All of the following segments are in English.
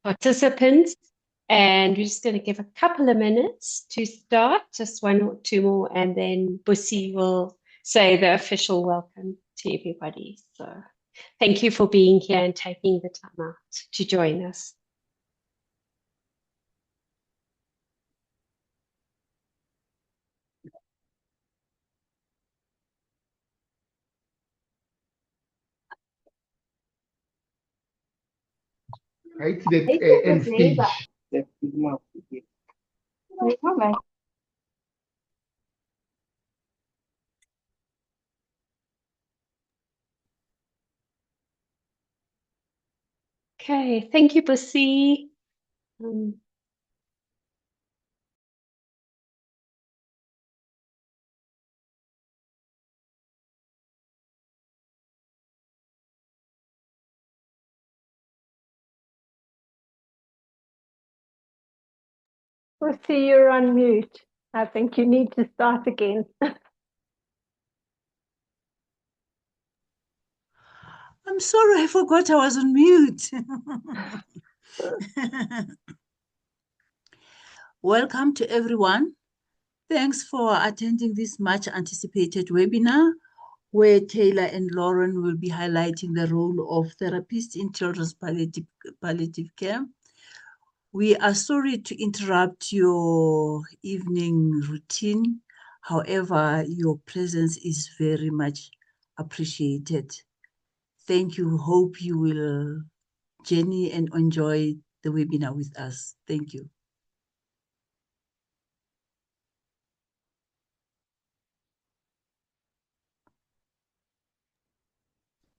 participants, and we're just going to give a couple of minutes to start, just one or two more, and then Busi will say the official welcome to everybody. So thank you for being here and taking the time out to join us. Right, that end stage. Okay, thank you, Busi. Busi, you're on mute. I think you need to start again. I'm sorry, I forgot I was on mute. Welcome to everyone. Thanks for attending this much anticipated webinar where Tayla and Loren will be highlighting the role of therapists in children's palliative care. We are sorry to interrupt your evening routine. However, your presence is very much appreciated. Thank you. Hope you will journey and enjoy the webinar with us. Thank you.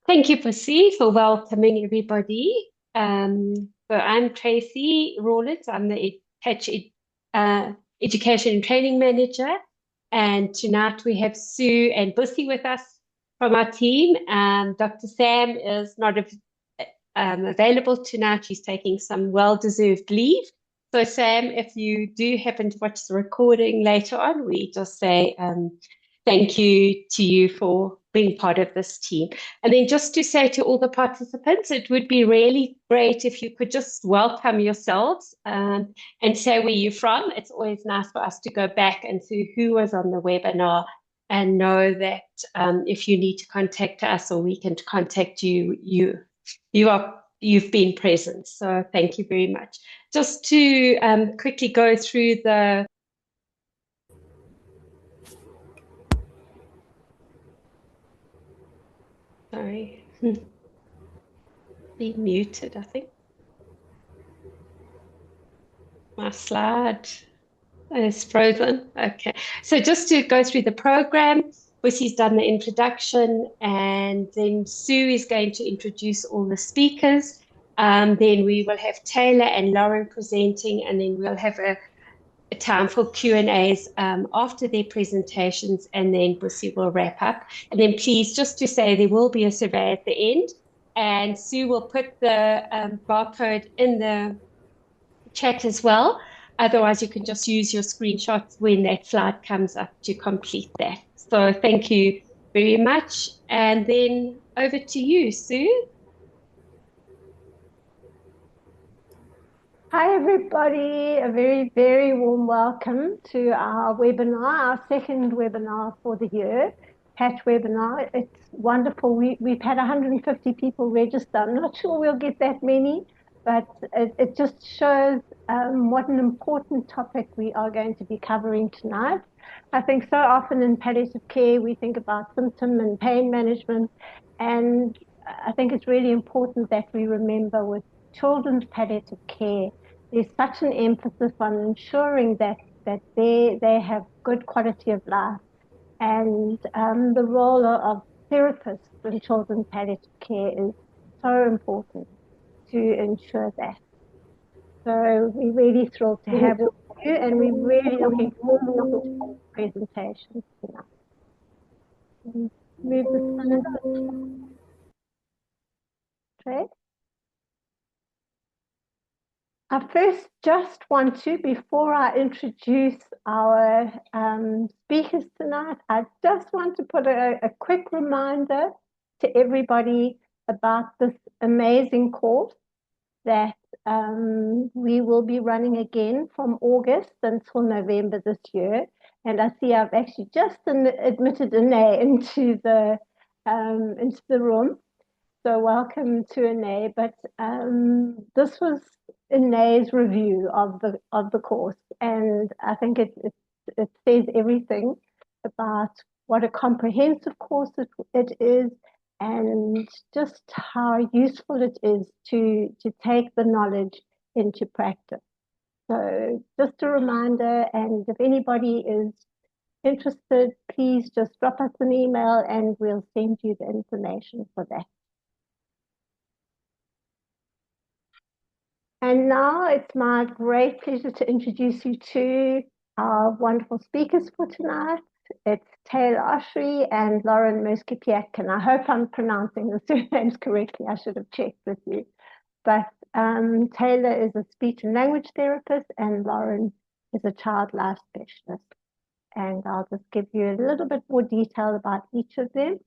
Thank you, Busi, for welcoming everybody. So I'm Tracy Rawlins. I'm the Education and Training Manager. And tonight we have Sue and Busi with us from our team. Dr. Sam is not available tonight. She's taking some well-deserved leave. So Sam, if you do happen to watch the recording later on, we just say thank you to you for being part of this team. And then just to say to all the participants, it would be really great if you could just welcome yourselves and say where you're from. It's always nice for us to go back and see who was on the webinar and know that if you need to contact us or we can contact you, you've been present. So thank you very much. Just to quickly go through the sorry, be muted, I think. My slide is frozen. Okay, so just to go through the program, Busi's done the introduction, and then Sue is going to introduce all the speakers. Then we will have Tayla and Loren presenting, and then we'll have a time for Q&As after their presentations, and then Busi will wrap up. And then please, just to say, there will be a survey at the end, and Sue will put the barcode in the chat as well. Otherwise, you can just use your screenshots when that slide comes up to complete that. So thank you very much. And then over to you, Sue. Hi, everybody. A very, very warm welcome to our webinar, our second webinar for the year, PAT webinar. It's wonderful. We've had 150 people register. I'm not sure we'll get that many, but it just shows what an important topic we are going to be covering tonight. I think so often in palliative care, we think about symptom and pain management, and I think it's really important that we remember with children's palliative care, there's such an emphasis on ensuring that they have good quality of life, and the role of therapists in children's palliative care is so important to ensure that. So we're really thrilled to have you, and we're really looking forward to the presentations tonight. Move the slide. I first just want to, before I introduce our speakers tonight, I just want to put a quick reminder to everybody about this amazing course. that we will be running again from August until November this year. And I see I've actually just admitted Ine into the room. So welcome to Ine. But this was Ine's review of the course, and I think it says everything about what a comprehensive course it is, and just how useful it is to take the knowledge into practice. So just a reminder, and if anybody is interested, please just drop us an email and we'll send you the information for that. And now it's my great pleasure to introduce you to our wonderful speakers for tonight. It's Tayla Oshrey and Loren Mirsky Piatkin. I hope I'm pronouncing the surnames correctly. I should have checked with you. But Tayla is a speech and language therapist and Loren is a child life specialist. And I'll just give you a little bit more detail about each of them.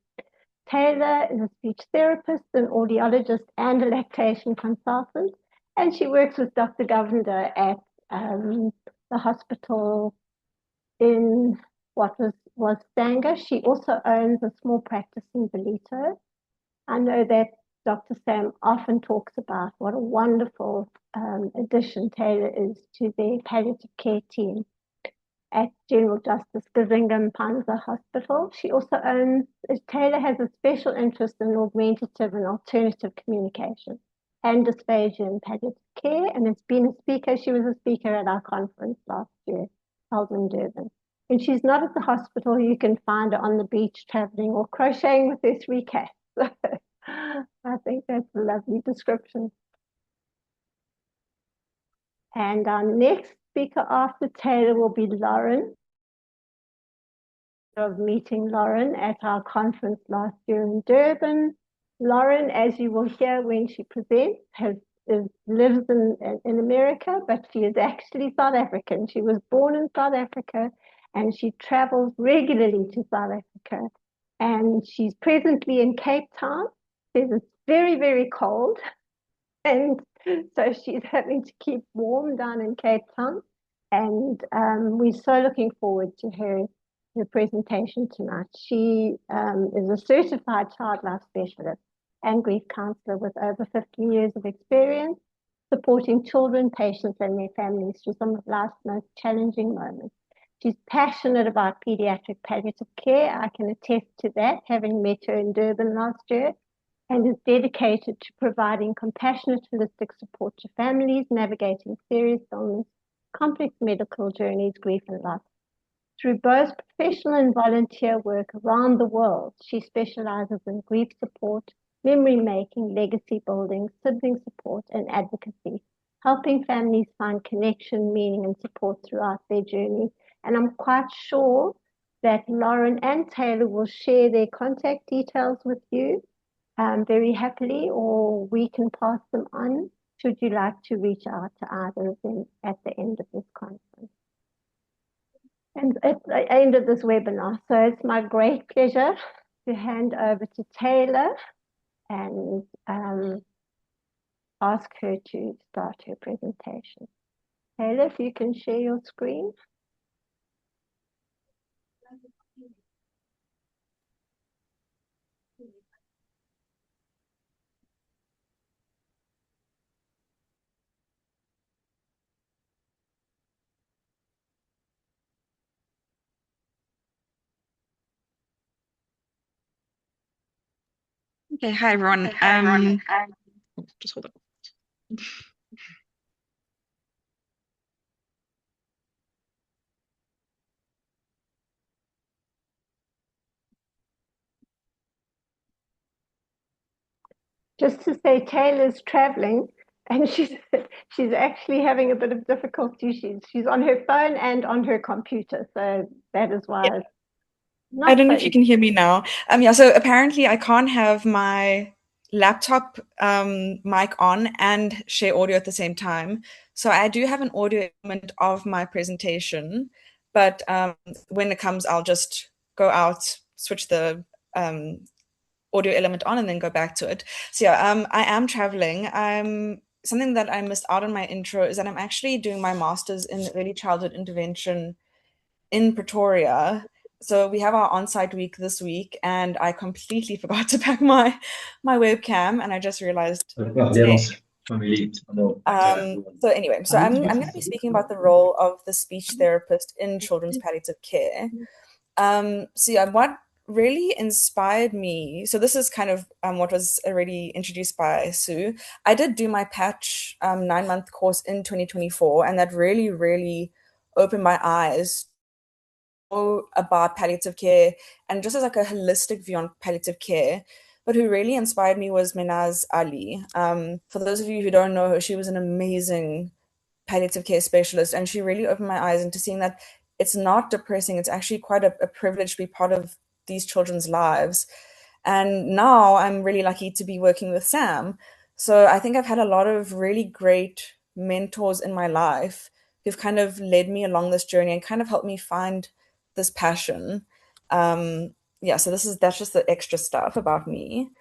Tayla is a speech therapist, an audiologist, and a lactation consultant. And she works with Dr. Govender at the hospital in what was Stanger. She also owns a small practice in Ballito. I know that Dr. Sam often talks about what a wonderful addition Tayla is to their palliative care team at General Justice Gazinga Panza Hospital. She also owns, Tayla has a special interest in augmentative and alternative communication and dysphagia in palliative care, and has been a speaker. She was a speaker at our conference last year, held in Durban. When she's not at the hospital, you can find her on the beach traveling or crocheting with her 3 cats. I think that's a lovely description. And our next speaker after Tayla will be Loren. Of meeting Loren at our conference last year in Durban. Loren, as you will hear when she presents, lives in America, but she is actually South African. She was born in South Africa and she travels regularly to South Africa. And she's presently in Cape Town. It's very, very cold. And so she's having to keep warm down in Cape Town. And we're so looking forward to her presentation tonight. She is a certified child life specialist and grief counsellor with over 15 years of experience supporting children, patients, and their families through some of life's most challenging moments. She's passionate about pediatric palliative care. I can attest to that, having met her in Durban last year, and is dedicated to providing compassionate, holistic support to families navigating serious illness, complex medical journeys, grief, and loss. Through both professional and volunteer work around the world, she specializes in grief support, memory making, legacy building, sibling support, and advocacy, helping families find connection, meaning, and support throughout their journey. And I'm quite sure that Loren and Tayla will share their contact details with you very happily, or we can pass them on should you like to reach out to either of them at the end of this conference. And at the end of this webinar. So it's my great pleasure to hand over to Tayla and ask her to start her presentation. Tayla, if you can share your screen. Okay, hi everyone. Just hold on. Just to say, Tayla's traveling, and she's actually having a bit of difficulty. She's on her phone and on her computer, so that is why. Yeah. I don't know if you can hear me now. Yeah, so apparently I can't have my laptop mic on and share audio at the same time. So I do have an audio element of my presentation, but when it comes, I'll just go out, switch the audio element on, and then go back to it. So yeah, I am traveling. I'm something that I missed out on my intro is that I'm actually doing my master's in early childhood intervention in Pretoria. So we have our on-site week this week, and I completely forgot to pack my webcam, and I just realized today. So anyway, so I'm going to be speaking about the role of the speech therapist in children's palliative care. So yeah, what really inspired me, so this is kind of what was already introduced by Sue. I did do my patch 9-month course in 2024, and that really, really opened my eyes about palliative care and just as like a holistic view on palliative care. But who really inspired me was Minaz Ali. For those of you who don't know her, she was an amazing palliative care specialist, and she really opened my eyes into seeing that it's not depressing. It's actually quite a privilege to be part of these children's lives. And now I'm really lucky to be working with Sam. So I think I've had a lot of really great mentors in my life who've kind of led me along this journey and kind of helped me find this passion. Yeah, so that's just the extra stuff about me.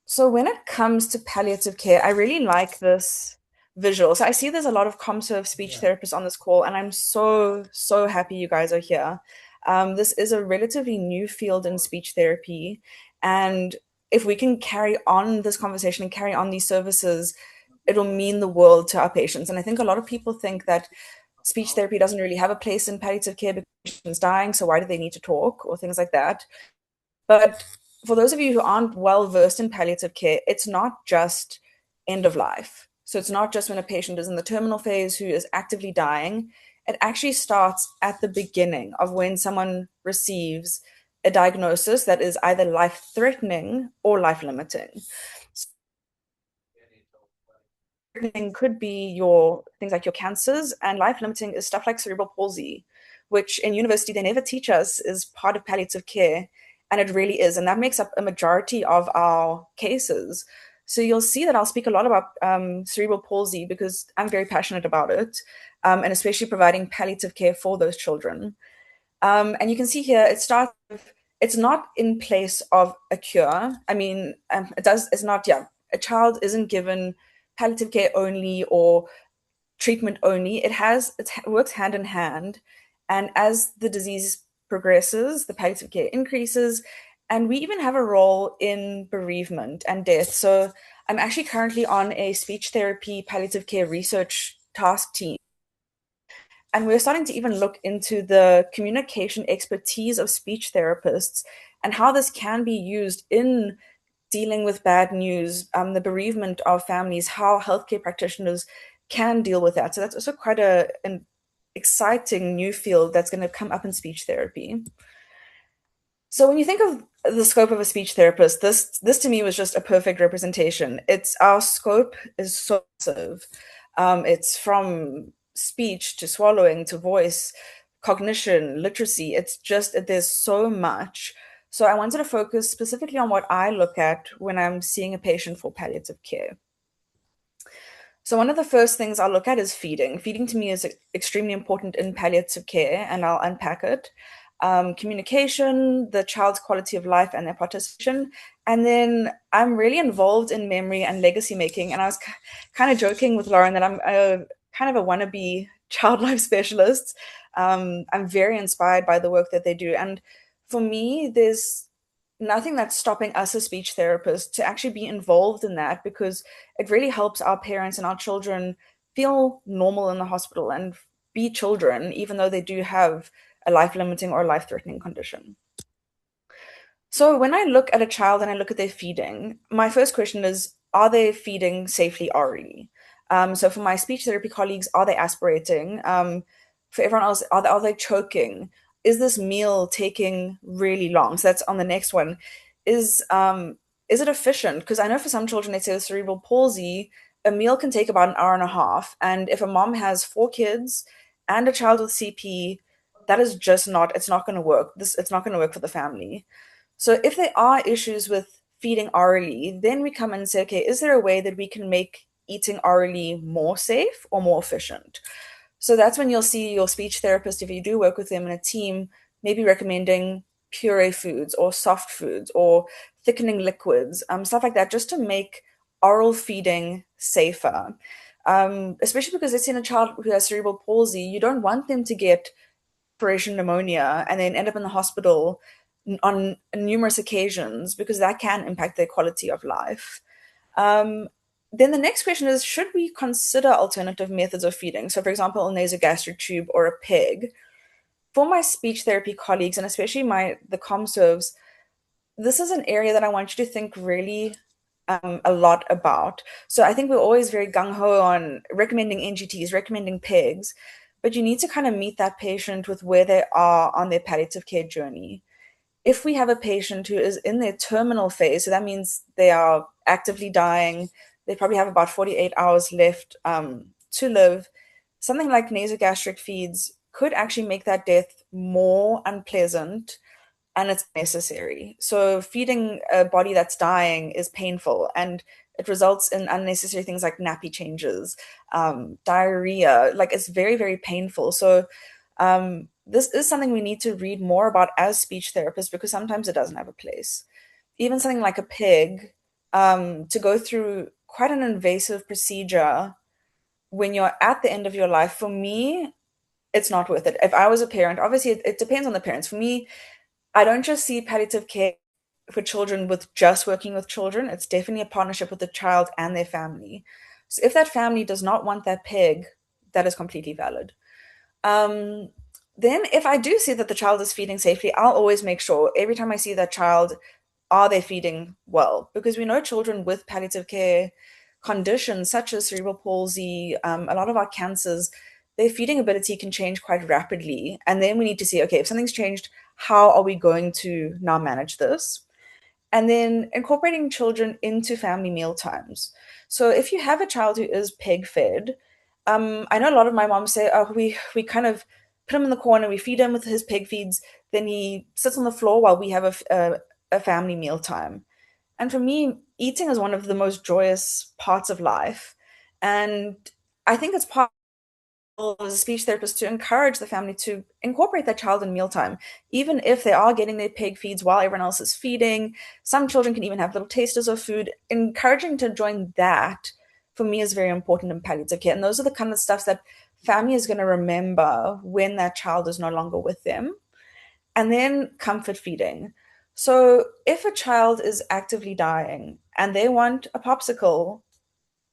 So when it comes to palliative care, I really like this visual. So I see there's a lot of ComServe speech therapists on this call, and I'm so happy you guys are here. This is a relatively new field in speech therapy, and if we can carry on this conversation and carry on these services, it'll mean the world to our patients. And I think a lot of people think that speech therapy doesn't really have a place in palliative care because the patient's dying, so why do they need to talk or things like that? But for those of you who aren't well versed in palliative care, it's not just end of life. So it's not just when a patient is in the terminal phase who is actively dying. It actually starts at the beginning of when someone receives a diagnosis that is either life-threatening or life-limiting. Life-threatening could be your things like your cancers, and life-limiting is stuff like cerebral palsy, which in university they never teach us is part of palliative care. And it really is. And that makes up a majority of our cases. So you'll see that I'll speak a lot about cerebral palsy because I'm very passionate about it, and especially providing palliative care for those children. And you can see here, it's not in place of a cure. I mean, it's not, a child isn't given palliative care only or treatment only. It works hand in hand. And as the disease progresses, the palliative care increases, and we even have a role in bereavement and death. So I'm actually currently on a speech therapy palliative care research task team. And we're starting to even look into the communication expertise of speech therapists and how this can be used in dealing with bad news, the bereavement of families, how healthcare practitioners can deal with that. So that's also quite an exciting new field that's going to come up in speech therapy. So when you think of the scope of a speech therapist, this to me was just a perfect representation. Our scope is so massive. It's from speech to swallowing to voice, cognition, literacy. There's so much. So I wanted to focus specifically on what I look at when I'm seeing a patient for palliative care. So one of the first things I'll look at is feeding. Feeding to me is extremely important in palliative care, and I'll unpack it. Communication, the child's quality of life and their participation. And then I'm really involved in memory and legacy making. And I was kind of joking with Loren that I'm kind of a wannabe child life specialist. I'm very inspired by the work that they do. And for me, there's nothing that's stopping us as speech therapists to actually be involved in that, because it really helps our parents and our children feel normal in the hospital and be children, even though they do have a life-limiting or life-threatening condition. So when I look at a child and I look at their feeding, my first question is, are they feeding safely orally? So for my speech therapy colleagues, are they aspirating? For everyone else, are they choking? Is this meal taking really long? So that's on the next one. Is it efficient? Because I know for some children, they say with cerebral palsy, a meal can take about an hour and a half. And if a mom has 4 kids and a child with CP, that is just it's not going to work. It's not going to work for the family. So if there are issues with feeding orally, then we come and say, okay, is there a way that we can make eating orally more safe or more efficient? So that's when you'll see your speech therapist, if you do work with them in a team, maybe recommending puree foods or soft foods or thickening liquids, stuff like that, just to make oral feeding safer. Especially because let's say in a child who has cerebral palsy, you don't want them to get aspiration pneumonia and then end up in the hospital on numerous occasions, because that can impact their quality of life. Then the next question is, should we consider alternative methods of feeding? So for example, a nasogastric tube or a peg. For my speech therapy colleagues, and especially the ComServes, this is an area that I want you to think really a lot about. So I think we're always very gung-ho on recommending NGTs, recommending PEGs, but you need to kind of meet that patient with where they are on their palliative care journey. If we have a patient who is in their terminal phase, so that means they are actively dying, they probably have about 48 hours left to live, something like nasogastric feeds could actually make that death more unpleasant, and it's necessary. So feeding a body that's dying is painful, and it results in unnecessary things like nappy changes, diarrhea. Like, it's very, very painful. So this is something we need to read more about as speech therapists, because sometimes it doesn't have a place. Even something like a pig, to go through quite an invasive procedure when you're at the end of your life, for me, it's not worth it. If I was a parent, obviously it depends on the parents. For me, I don't just see palliative care for children with just working with children. It's definitely a partnership with the child and their family. So if that family does not want that pig, that is completely valid. Then if I do see that the child is feeding safely, I'll always make sure every time I see that child, are they feeding well? Because we know children with palliative care conditions such as cerebral palsy, a lot of our cancers, their feeding ability can change quite rapidly. And then we need to see, okay, if something's changed, how are we going to now manage this? And then incorporating children into family meal times. So if you have a child who is peg fed, I know a lot of my moms say, oh, we kind of put him in the corner, we feed him with his peg feeds, then he sits on the floor while we have a family meal time. And for me, eating is one of the most joyous parts of life. And I think it's part as a speech therapist to encourage the family to incorporate that child in mealtime, even if they are getting their peg feeds while everyone else is feeding. Some children can even have little tasters of food. Encouraging to join that, for me, is very important in palliative care. And those are the kind of stuff that family is going to remember when that child is no longer with them. And then comfort feeding. So if a child is actively dying and they want a popsicle,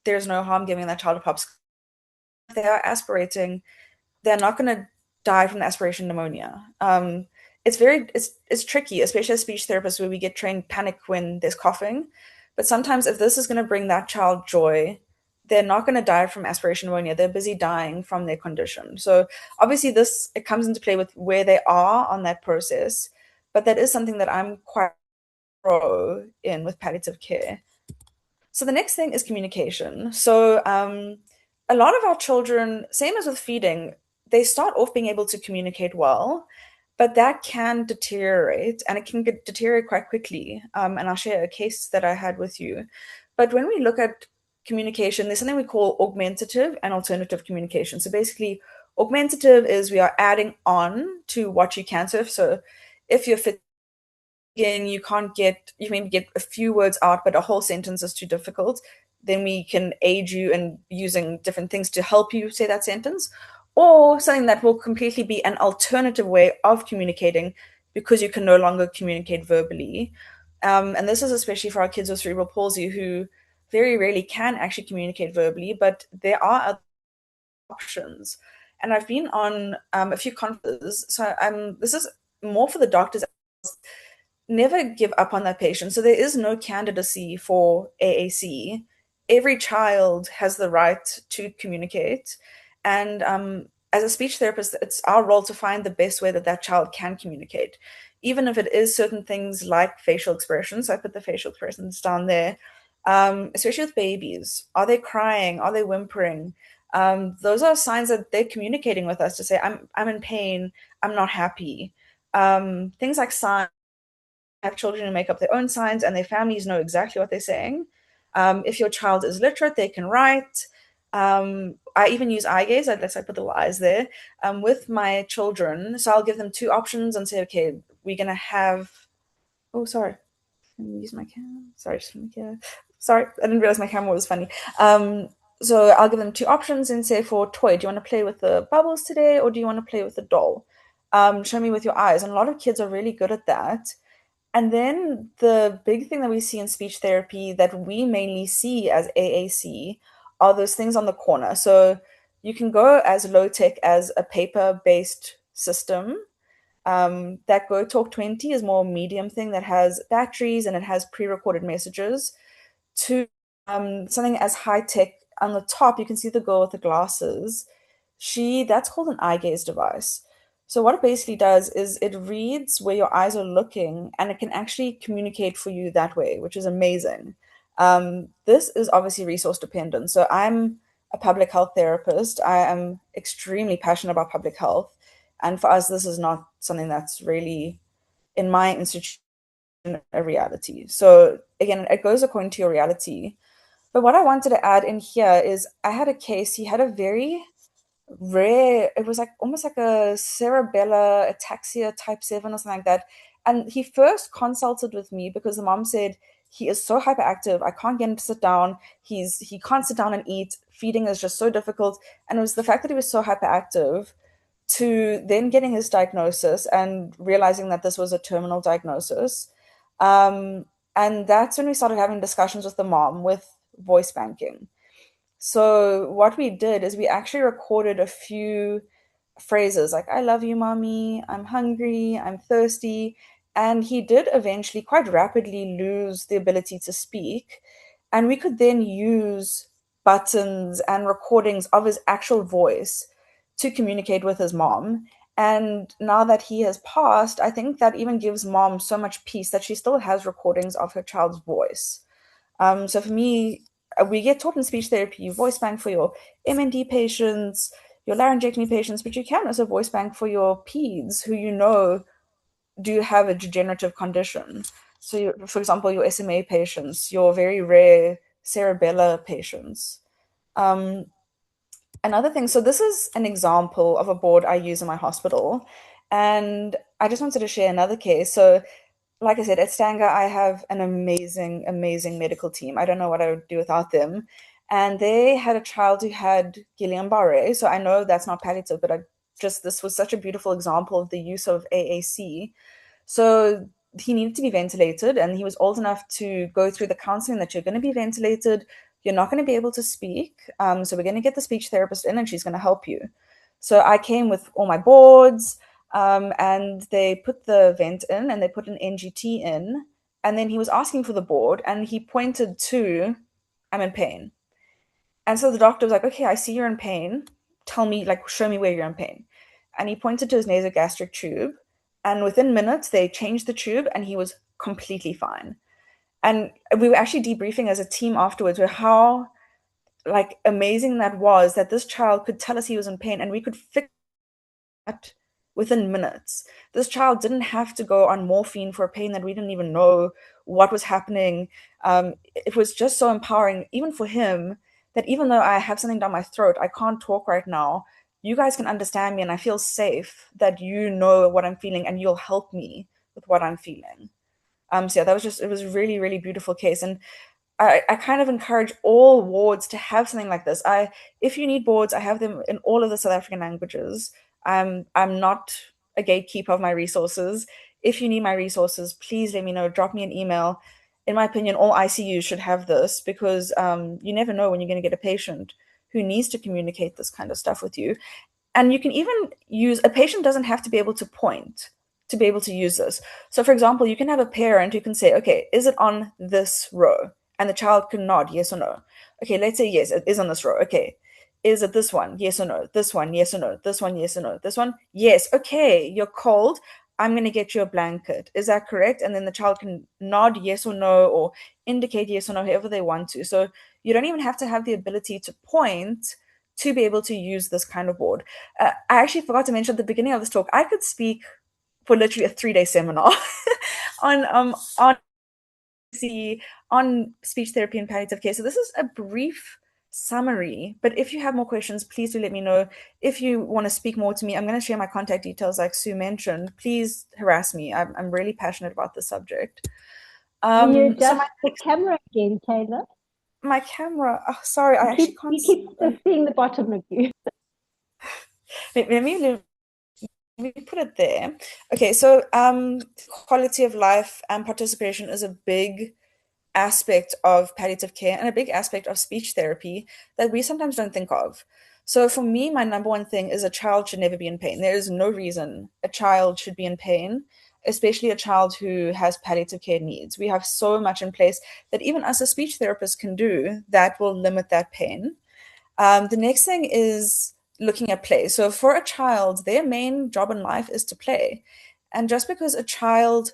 there's no harm giving that child a popsicle. If they are aspirating, they're not going to die from the aspiration pneumonia. It's tricky, especially as speech therapists, where we get trained panic when there's coughing. But sometimes if this is going to bring that child joy, they're not going to die from aspiration pneumonia. They're busy dying from their condition. So obviously it comes into play with where they are on that process. But that is something that I'm quite pro in with palliative care. So the next thing is communication. So a lot of our children, same as with feeding, they start off being able to communicate well, but that can deteriorate, and it can deteriorate quite quickly. And I'll share a case that I had with you. But when we look at communication, there's something we call augmentative and alternative communication. So basically, augmentative is we are adding on to what you can. So if you're fit, again, you maybe get a few words out, but a whole sentence is too difficult, then we can aid you in using different things to help you say that sentence, or something that will completely be an alternative way of communicating because you can no longer communicate verbally. And this is especially for our kids with cerebral palsy who very rarely can actually communicate verbally, but there are other options. And I've been on a few conferences, so this is more for the doctors. Never give up on that patient. So there is no candidacy for AAC. Every child has the right to communicate. And as a speech therapist, it's our role to find the best way that that child can communicate, even if it is certain things like facial expressions. So I put the facial expressions down there, especially with babies. Are they crying? Are they whimpering? Those are signs that they're communicating with us to say, I'm in pain. I'm not happy. Things like signs. Have children who make up their own signs, and their families know exactly what they're saying. If your child is literate, they can write. I even use eye gaze. I put the little eyes there with my children. So I'll give them two options and say, okay, we're going to have, oh, sorry. Let me use my camera. Sorry, just let me get, Sorry, I didn't realize my camera was funny. So I'll give them two options and say, for toy, do you want to play with the bubbles today, or do you want to play with the doll? Show me with your eyes. And a lot of kids are really good at that. And then the big thing that we see in speech therapy that we mainly see as AAC are those things on the corner. So you can go as low tech as a paper-based system. That Go Talk 20 is more medium thing that has batteries and it has pre-recorded messages, to something as high tech. On the top, you can see the girl with the glasses. That's called an eye gaze device. So what it basically does is it reads where your eyes are looking and it can actually communicate for you that way, which is amazing. This is obviously resource dependent. So I'm a public health therapist. I am extremely passionate about public health. And for us, this is not something that's really in my institution a reality. So again, it goes according to your reality. But what I wanted to add in here is I had a case, he had a very rare, it was like almost like a cerebellar ataxia type 7 or something like that. And he first consulted with me because the mom said, he is so hyperactive, I can't get him to sit down, he can't sit down and eat, feeding is just so difficult. And it was the fact that he was so hyperactive, to then getting his diagnosis and realizing that this was a terminal diagnosis. And that's when we started having discussions with the mom with voice banking. So what we did is we actually recorded a few phrases like, I love you, mommy, I'm hungry, I'm thirsty. And he did eventually quite rapidly lose the ability to speak. And we could then use buttons and recordings of his actual voice to communicate with his mom. And now that he has passed, I think that even gives mom so much peace that she still has recordings of her child's voice. So for me, we get taught in speech therapy, you voice bank for your MND patients, your laryngectomy patients, but you can also voice bank for your peds who you know do have a degenerative condition. So, for example, your SMA patients, your very rare cerebellar patients. Another thing, so this is an example of a board I use in my hospital, and I just wanted to share another case. So like I said, at Stanger, I have an amazing, amazing medical team. I don't know what I would do without them. And they had a child who had Guillain-Barré. So I know that's not palliative, but this was such a beautiful example of the use of AAC. So he needed to be ventilated, and he was old enough to go through the counseling that you're going to be ventilated. You're not going to be able to speak. So we're going to get the speech therapist in, and she's going to help you. So I came with all my boards, and they put the vent in and they put an NGT in. And then he was asking for the board and he pointed to, I'm in pain. And so the doctor was like, okay, I see you're in pain. Tell me, like, show me where you're in pain. And he pointed to his nasogastric tube. And within minutes, they changed the tube and he was completely fine. And we were actually debriefing as a team afterwards with how like amazing that was, that this child could tell us he was in pain and we could fix that within minutes. This child didn't have to go on morphine for a pain that we didn't even know what was happening. It was just so empowering, even for him, that even though I have something down my throat, I can't talk right now, you guys can understand me and I feel safe that you know what I'm feeling and you'll help me with what I'm feeling. So yeah, it was a really, really beautiful case. And I kind of encourage all wards to have something like this. If you need boards, I have them in all of the South African languages. I'm not a gatekeeper of my resources. If you need my resources, please let me know. Drop me an email. In my opinion, all ICUs should have this because you never know when you're going to get a patient who needs to communicate this kind of stuff with you. And you can even use, a patient doesn't have to be able to point to be able to use this. So for example, you can have a parent who can say, okay, is it on this row? And the child can nod yes or no. Okay, let's say yes, it is on this row. Okay, is it this one? Yes or no? This one? Yes or no? This one? Yes or no? This one? Yes. Okay, you're cold. I'm going to get you a blanket. Is that correct? And then the child can nod yes or no, or indicate yes or no, however they want to. So you don't even have to have the ability to point to be able to use this kind of board. I actually forgot to mention at the beginning of this talk, I could speak for literally a 3-day seminar on speech therapy and palliative care. So this is a brief summary, but if you have more questions, please do let me know. If you want to speak more to me, I'm going to share my contact details like Sue mentioned. Please harass me. I'm really passionate about this subject. Will you So adjust the camera again, Tayla? my camera, oh, sorry, I actually can't You keep seeing the bottom of you. let me put it there. Okay, so quality of life and participation is a big aspect of palliative care and a big aspect of speech therapy that we sometimes don't think of. So for me, my number one thing is a child should never be in pain. There is no reason a child should be in pain, especially a child who has palliative care needs. We have so much in place that even us as speech therapists can do that will limit that pain. The next thing is looking at play. So for a child, their main job in life is to play. And just because a child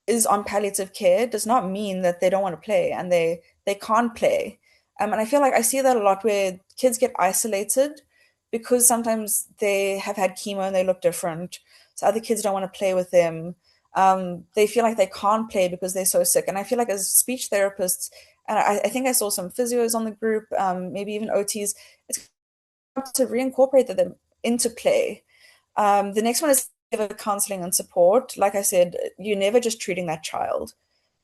is on palliative care does not mean that they don't want to play and they can't play. And I feel like I see that a lot where kids get isolated because sometimes they have had chemo and they look different. So other kids don't want to play with them. They feel like they can't play because they're so sick. And I feel like as speech therapists, and I think I saw some physios on the group, maybe even OTs, it's to reincorporate them into play. The next one is counseling and support. Like I said, you're never just treating that child.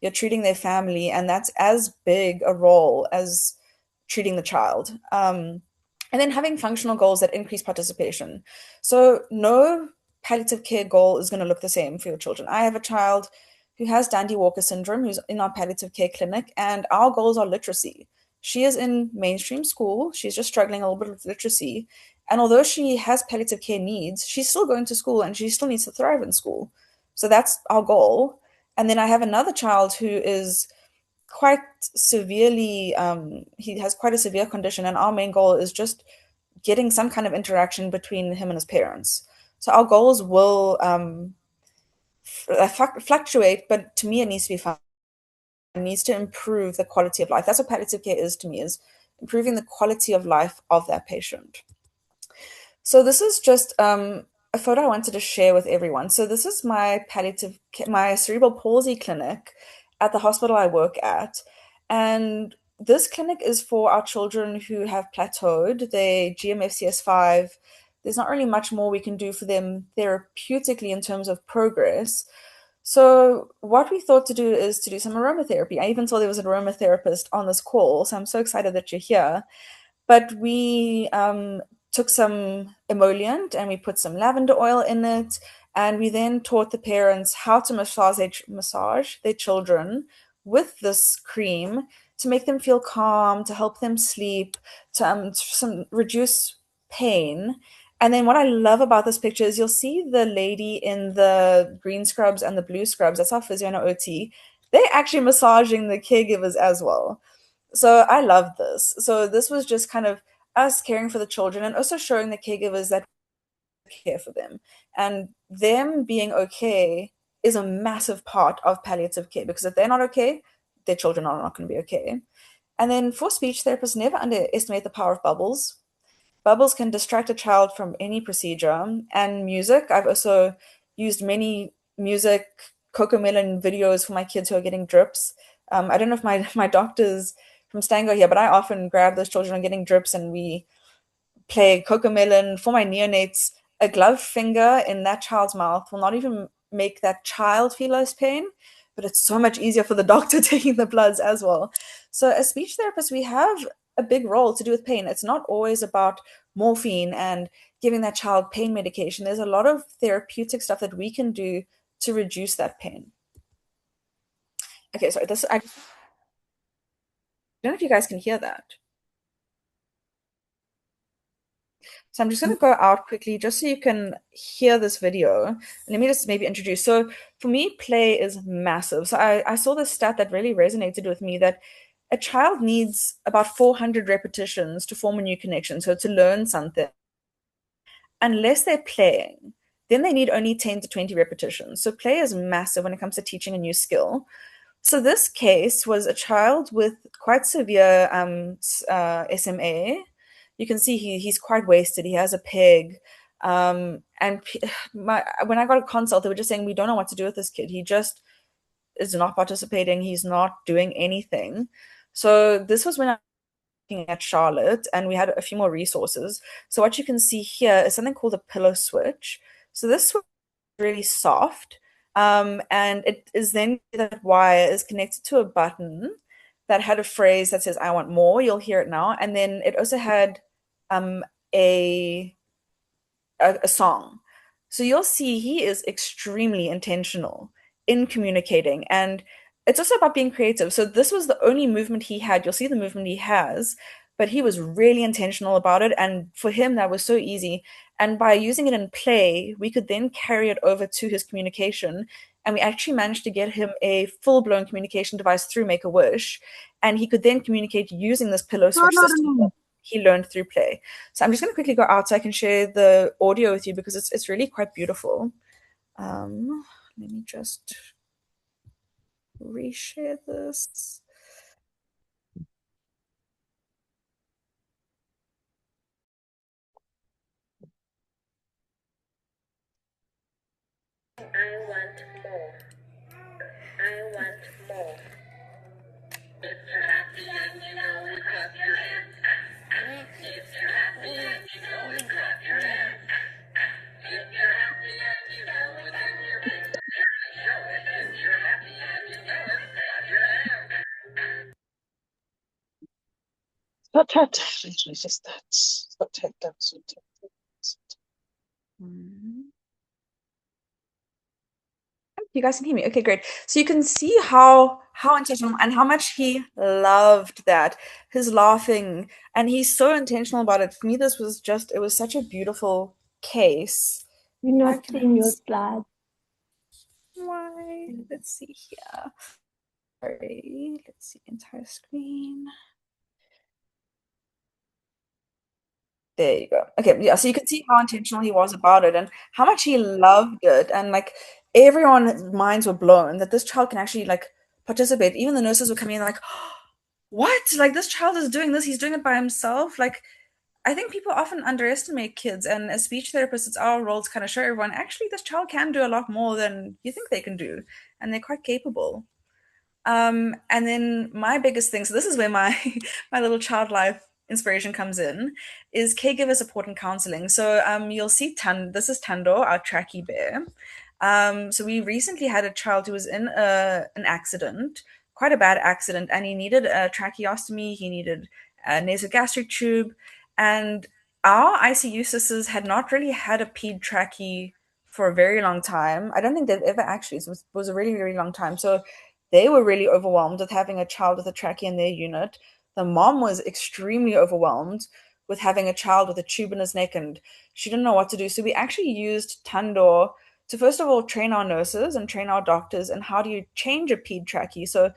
You're treating their family, and that's as big a role as treating the child. And then having functional goals that increase participation. So no palliative care goal is going to look the same for your children. I have a child who has Dandy-Walker syndrome who's in our palliative care clinic, and our goals are literacy. She is in mainstream school. She's just struggling a little bit with literacy. And although she has palliative care needs, she's still going to school and she still needs to thrive in school. So that's our goal. And then I have another child who is quite severely, he has quite a severe condition, and our main goal is just getting some kind of interaction between him and his parents. So our goals will fluctuate, but to me it needs to be fun. It needs to improve the quality of life. That's what palliative care is to me, is improving the quality of life of that patient. So this is just a photo I wanted to share with everyone. So this is my my cerebral palsy clinic at the hospital I work at. And this clinic is for our children who have plateaued. They GMFCS5. There's not really much more we can do for them therapeutically in terms of progress. So what we thought to do is to do some aromatherapy. I even saw there was an aromatherapist on this call, so I'm so excited that you're here. But we took some emollient and we put some lavender oil in it, and we then taught the parents how to massage their children with this cream to make them feel calm, to help them sleep, to reduce pain. And then what I love about this picture is you'll see the lady in the green scrubs and the blue scrubs. That's our physio and our OT. They're actually massaging the caregivers as well. So I love this. So this was just kind of us caring for the children and also showing the caregivers that we care for them. And them being okay is a massive part of palliative care, because if they're not okay, their children are not going to be okay. And then for speech therapists, never underestimate the power of bubbles. Bubbles can distract a child from any procedure. And music, I've also used many music CocoMelon videos for my kids who are getting drips. I don't know if my doctors from Stango here, but I often grab those children who are getting drips and we play CocoMelon. For my neonates, a gloved finger in that child's mouth will not even make that child feel less pain, but it's so much easier for the doctor taking the bloods as well. So as speech therapists, we have a big role to do with pain. It's not always about morphine and giving that child pain medication. There's a lot of therapeutic stuff that we can do to reduce that pain. Okay, sorry, I don't know if you guys can hear that. So I'm just going to go out quickly just so you can hear this video. Let me just maybe introduce. So for me, play is massive. So I saw this stat that really resonated with me, that a child needs about 400 repetitions to form a new connection, so to learn something. Unless they're playing, then they need only 10 to 20 repetitions. So play is massive when it comes to teaching a new skill. So this case was a child with quite severe SMA. You can see he's quite wasted. He has a peg. And when I got a consult, they were just saying, we don't know what to do with this kid. He just is not participating. He's not doing anything. So this was when I was looking at Charlotte, and we had a few more resources. So what you can see here is something called a pillow switch. So this switch is really soft, And it is then that wire is connected to a button that had a phrase that says, "I want more." You'll hear it now. And then it also had a song. So you'll see he is extremely intentional in communicating. And it's also about being creative. So this was the only movement he had. You'll see the movement he has, but he was really intentional about it. And for him, that was so easy. And by using it in play, we could then carry it over to his communication. And we actually managed to get him a full-blown communication device through Make-A-Wish. And he could then communicate using this pillow switch system that he learned through play. So I'm just going to quickly go out so I can share the audio with you because it's really quite beautiful. Let me just reshare this. I want more. I want more. If you're happy and you know it, clap your hands. If you're happy and you know it, clap your hands. If you're happy and you know it, and you're making it, show it. If you're happy and you know it, clap your hands. You guys can hear me. Okay, great. So you can see how intentional and how much he loved that. His laughing, and he's so intentional about it. For me, this was just, it was such a beautiful case. You're not seeing your slides. Why? Let's see here. Sorry, let's see entire screen. There you go. Okay, yeah, so you can see how intentional he was about it and how much he loved it. And like everyone's minds were blown that this child can actually like participate. Even the nurses were coming in like, oh, what? Like this child is doing this, he's doing it by himself. Like I think people often underestimate kids, and as speech therapists, it's our role to kind of show everyone actually this child can do a lot more than you think they can do, and they're quite capable. And then my biggest thing, so this is where my my little child life inspiration comes in, is caregiver support and counseling. So you'll see this is Tando, our tracky bear. So we recently had a child who was in an accident, quite a bad accident, and he needed a tracheostomy, he needed a nasogastric tube, and our ICU sisters had not really had a ped trachea for a very long time. I don't think they've ever actually. It was a really, really long time. So they were really overwhelmed with having a child with a trachea in their unit. The mom was extremely overwhelmed with having a child with a tube in his neck, and she didn't know what to do. So we actually used Tandor to first of all train our nurses and train our doctors and how do you change a ped trachea. So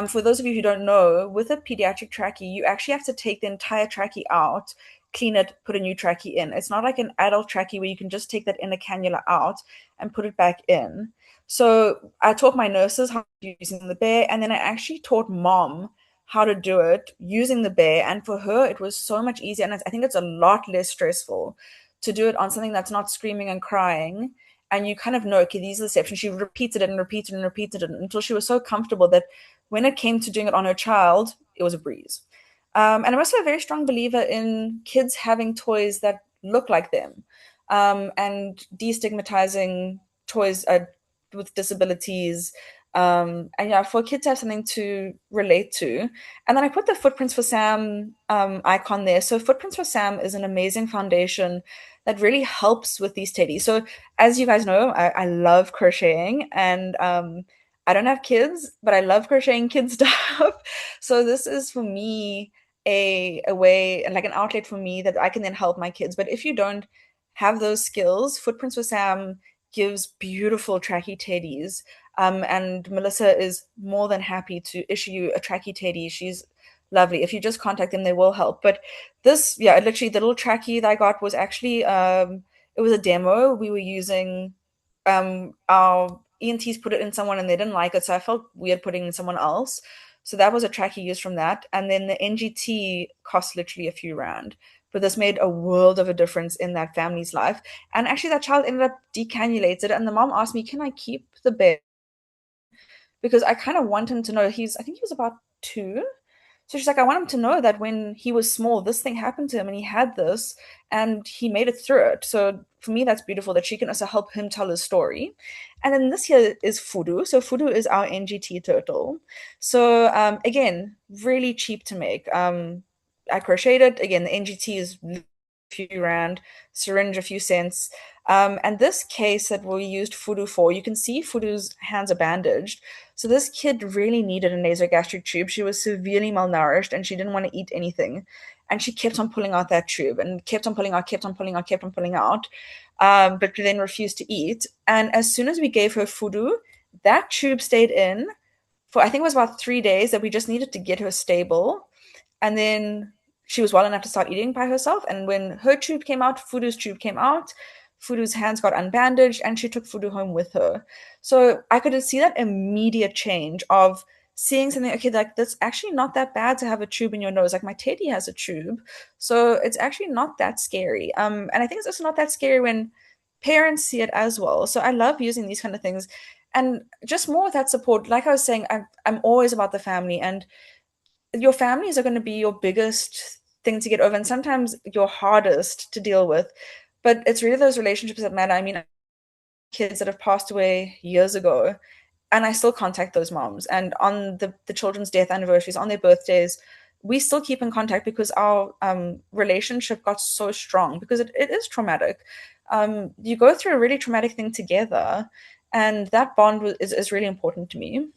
for those of you who don't know, with a pediatric trachea, you actually have to take the entire trachea out, clean it, put a new trachea in. It's not like an adult trachea where you can just take that inner cannula out and put it back in. So I taught my nurses how to do using the bear, and then I actually taught mom how to do it using the bear. And for her, it was so much easier. And I think it's a lot less stressful to do it on something that's not screaming and crying. And you kind of know, okay, these are the steps. And she repeated it and repeated and repeated it until she was so comfortable that when it came to doing it on her child, it was a breeze. And I'm also a very strong believer in kids having toys that look like them, and destigmatizing toys with disabilities, and yeah, for kids to have something to relate to. And then I put the Footprints for Sam icon there. So Footprints for Sam is an amazing foundation that really helps with these teddies. So as you guys know, I love crocheting, and I don't have kids, but I love crocheting kid stuff. So this is for me a way and like an outlet for me that I can then help my kids. But if you don't have those skills, Footprints for Sam gives beautiful trachea teddies. And Melissa is more than happy to issue you a trachea teddy. She's lovely. If you just contact them, they will help. But this, yeah, literally the little trachea that I got was actually, it was a demo. We were using, our ENTs put it in someone and they didn't like it. So I felt weird putting it in someone else. So that was a trachea used from that. And then the NGT cost literally a few rand. But this made a world of a difference in that family's life. And actually that child ended up decannulated. And the mom asked me, can I keep the bear? Because I kind of want him to know I think he was about 2. So she's like, I want him to know that when he was small, this thing happened to him and he had this and he made it through it. So for me, that's beautiful that she can also help him tell his story. And then this here is Fudu. So Fudu is our NGT turtle. So again, really cheap to make. I crocheted. Again, the NGT is a few rand, syringe a few cents. And this case that we used Fudu for, you can see Fudu's hands are bandaged. So this kid really needed a nasogastric tube. She was severely malnourished and she didn't want to eat anything. And she kept on pulling out that tube and kept on pulling out, kept on pulling out, kept on pulling out, but then refused to eat. And as soon as we gave her Fudu, that tube stayed in for, I think it was about 3 days, that we just needed to get her stable. And then she was well enough to start eating by herself. And when her tube came out, Fudu's tube came out, Fudu's hands got unbandaged, and she took Fudu home with her. So I could see that immediate change of seeing something, okay, like that's actually not that bad to have a tube in your nose. Like my teddy has a tube, so it's actually not that scary. And I think it's also not that scary when parents see it as well. So I love using these kind of things, and just more with that support. Like I was saying, I'm always about the family, and your families are going to be your biggest thing to get over, and sometimes your hardest to deal with. But it's really those relationships that matter. I mean, kids that have passed away years ago, and I still contact those moms. And on the children's death anniversaries, on their birthdays, we still keep in contact because our relationship got so strong, because it is traumatic. You go through a really traumatic thing together, and that bond is really important to me.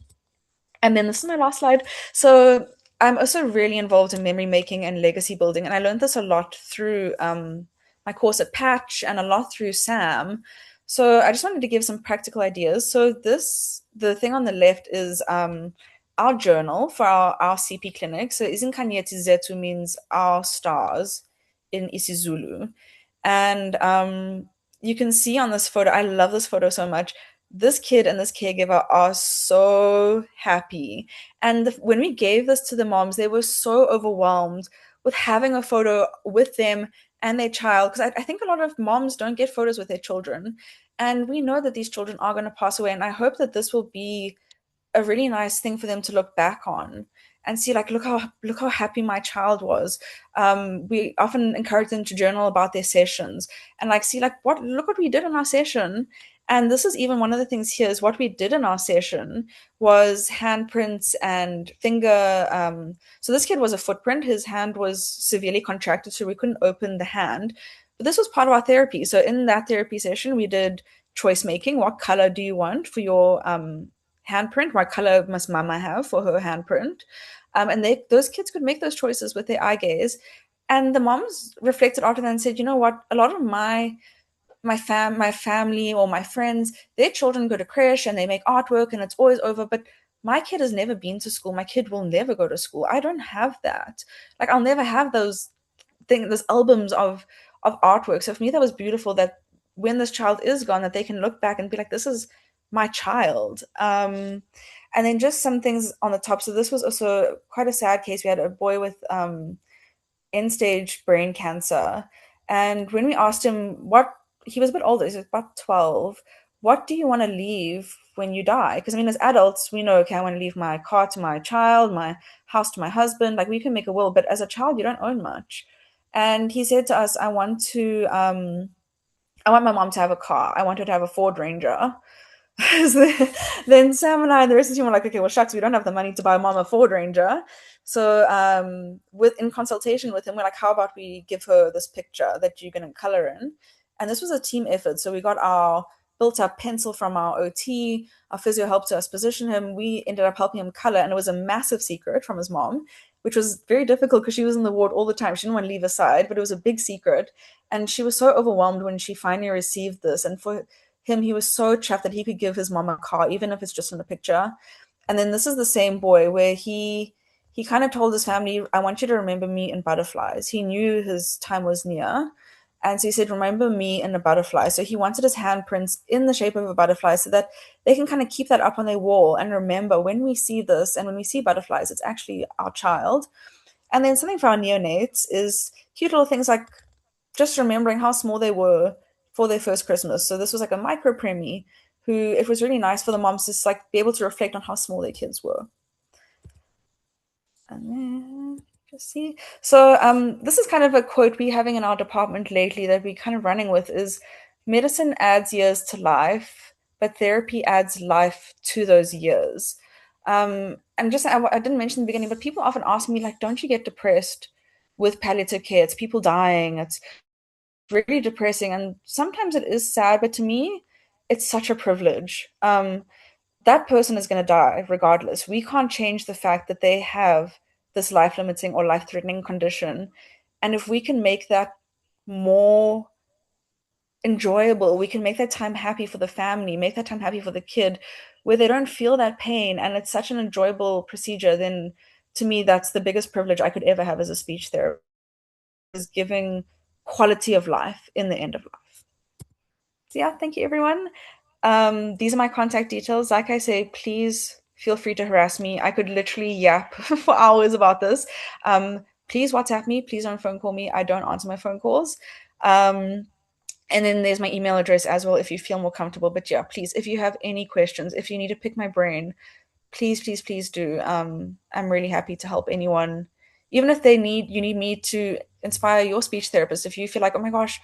And then this is my last slide. So I'm also really involved in memory making and legacy building. And I learned this a lot through my course at Patch and a lot through Sam. So I just wanted to give some practical ideas. So the thing on the left is our journal for our CP clinic. So Izinkanyeti Zetu means our stars in isiZulu. And you can see on this photo, I love this photo so much. This kid and this caregiver are so happy. And when we gave this to the moms, they were so overwhelmed with having a photo with them and their child. Because I think a lot of moms don't get photos with their children. And we know that these children are going to pass away. And I hope that this will be a really nice thing for them to look back on and see, like, look how happy my child was. We often encourage them to journal about their sessions and like see, like, look what we did in our session. And this is even one of the things here is what we did in our session was handprints and finger. So this kid was a footprint. His hand was severely contracted, so we couldn't open the hand. But this was part of our therapy. So in that therapy session, we did choice making. What color do you want for your handprint? What color must mama have for her handprint? And those kids could make those choices with their eye gaze. And the moms reflected after that and said, you know what, a lot of my family or my friends, their children go to creche and they make artwork and it's always over, but my kid has never been to school. My kid will never go to school. I don't have that. Like, I'll never have those albums of artwork. So for me, that was beautiful that when this child is gone, that they can look back and be like, this is my child. And then just some things on the top. So this was also quite a sad case. We had a boy with end-stage brain cancer. And when we asked him he was a bit older, he was about 12, what do you want to leave when you die? Because, I mean, as adults, we know, okay, I want to leave my car to my child, my house to my husband. Like, we can make a will, but as a child, you don't own much. And he said to us, I want my mom to have a car. I want her to have a Ford Ranger. Then Sam and I and the rest of the team were like, okay, well, shucks, we don't have the money to buy mom a Ford Ranger. So in consultation with him, we're like, how about we give her this picture that you're going to color in? And this was a team effort. So we got our built-up pencil from our OT. Our physio helped us position him. We ended up helping him color, and it was a massive secret from his mom, which was very difficult because she was in the ward all the time. She didn't want to leave his side, but it was a big secret. And she was so overwhelmed when she finally received this. And for him, he was so chuffed that he could give his mom a car, even if it's just in a picture. And then this is the same boy where he kind of told his family, I want you to remember me in butterflies. He knew his time was near. And so he said, remember me in a butterfly. So he wanted his handprints in the shape of a butterfly so that they can kind of keep that up on their wall and remember when we see this and when we see butterflies, it's actually our child. And then something for our neonates is cute little things like just remembering how small they were for their first Christmas. So this was like a micro preemie who it was really nice for the moms to just like be able to reflect on how small their kids were. And then just see. So this is kind of a quote we're having in our department lately that we're kind of running with is, medicine adds years to life, but therapy adds life to those years. And just, I didn't mention in the beginning, but people often ask me, like, don't you get depressed with palliative care? It's people dying. It's really depressing. And sometimes it is sad, but to me, it's such a privilege. That person is going to die regardless. We can't change the fact that they have this life-limiting or life-threatening condition. And if we can make that more enjoyable, we can make that time happy for the family, make that time happy for the kid, where they don't feel that pain, and it's such an enjoyable procedure, then to me, that's the biggest privilege I could ever have as a speech therapist, is giving quality of life in the end of life. So yeah, thank you, everyone. These are my contact details. Like I say, please feel free to harass me. I could literally yap for hours about this. Please WhatsApp me. Please don't phone call me. I don't answer my phone calls. And then there's my email address as well if you feel more comfortable. But yeah, please, if you have any questions, if you need to pick my brain, please, please, please do. I'm really happy to help anyone. Even if you need me to inspire your speech therapist. If you feel like, oh my gosh,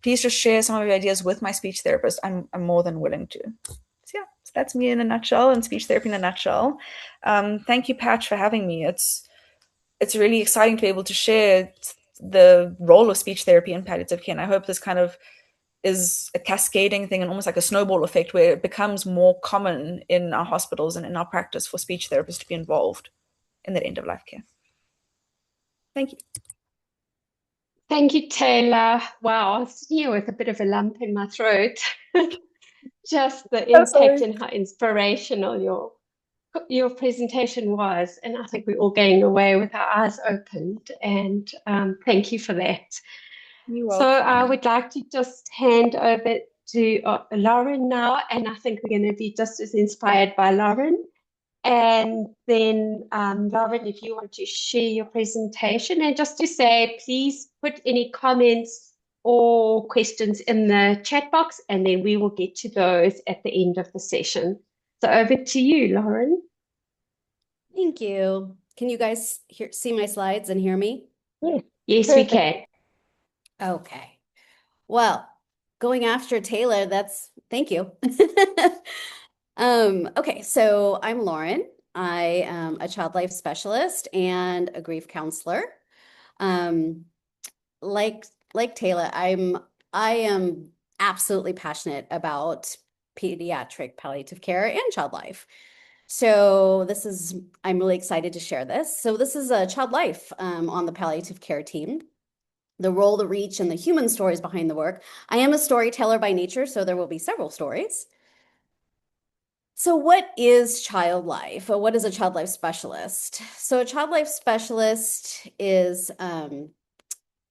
please just share some of your ideas with my speech therapist, I'm more than willing to. So yeah, so that's me in a nutshell, and speech therapy in a nutshell. Thank you, Patch, for having me. It's really exciting to be able to share the role of speech therapy in palliative care. And I hope this kind of is a cascading thing and almost like a snowball effect where it becomes more common in our hospitals and in our practice for speech therapists to be involved in that end of life care. Thank you. Thank you, Tayla. Wow, I was sitting here with a bit of a lump in my throat. Just the impact and how inspirational your presentation was. And I think we're all going away with our eyes opened. And thank you for that. You're welcome. So I would like to just hand over to Loren now. And I think we're going to be just as inspired by Loren. And then, Loren, if you want to share your presentation, and just to say, please put any comments or questions in the chat box, and then we will get to those at the end of the session. So over to you, Loren. Thank you. Can you guys see my slides and hear me? Yes, we can. Okay. Well, going after Tayla, thank you. Okay, so I'm Loren. I am a child life specialist and a grief counselor. Like Tayla, I am absolutely passionate about pediatric palliative care and child life. So I'm really excited to share this. So this is a child life on the palliative care team. The role, the reach, and the human stories behind the work. I am a storyteller by nature, so there will be several stories. So what is child life? Or what is a child life specialist? So a child life specialist is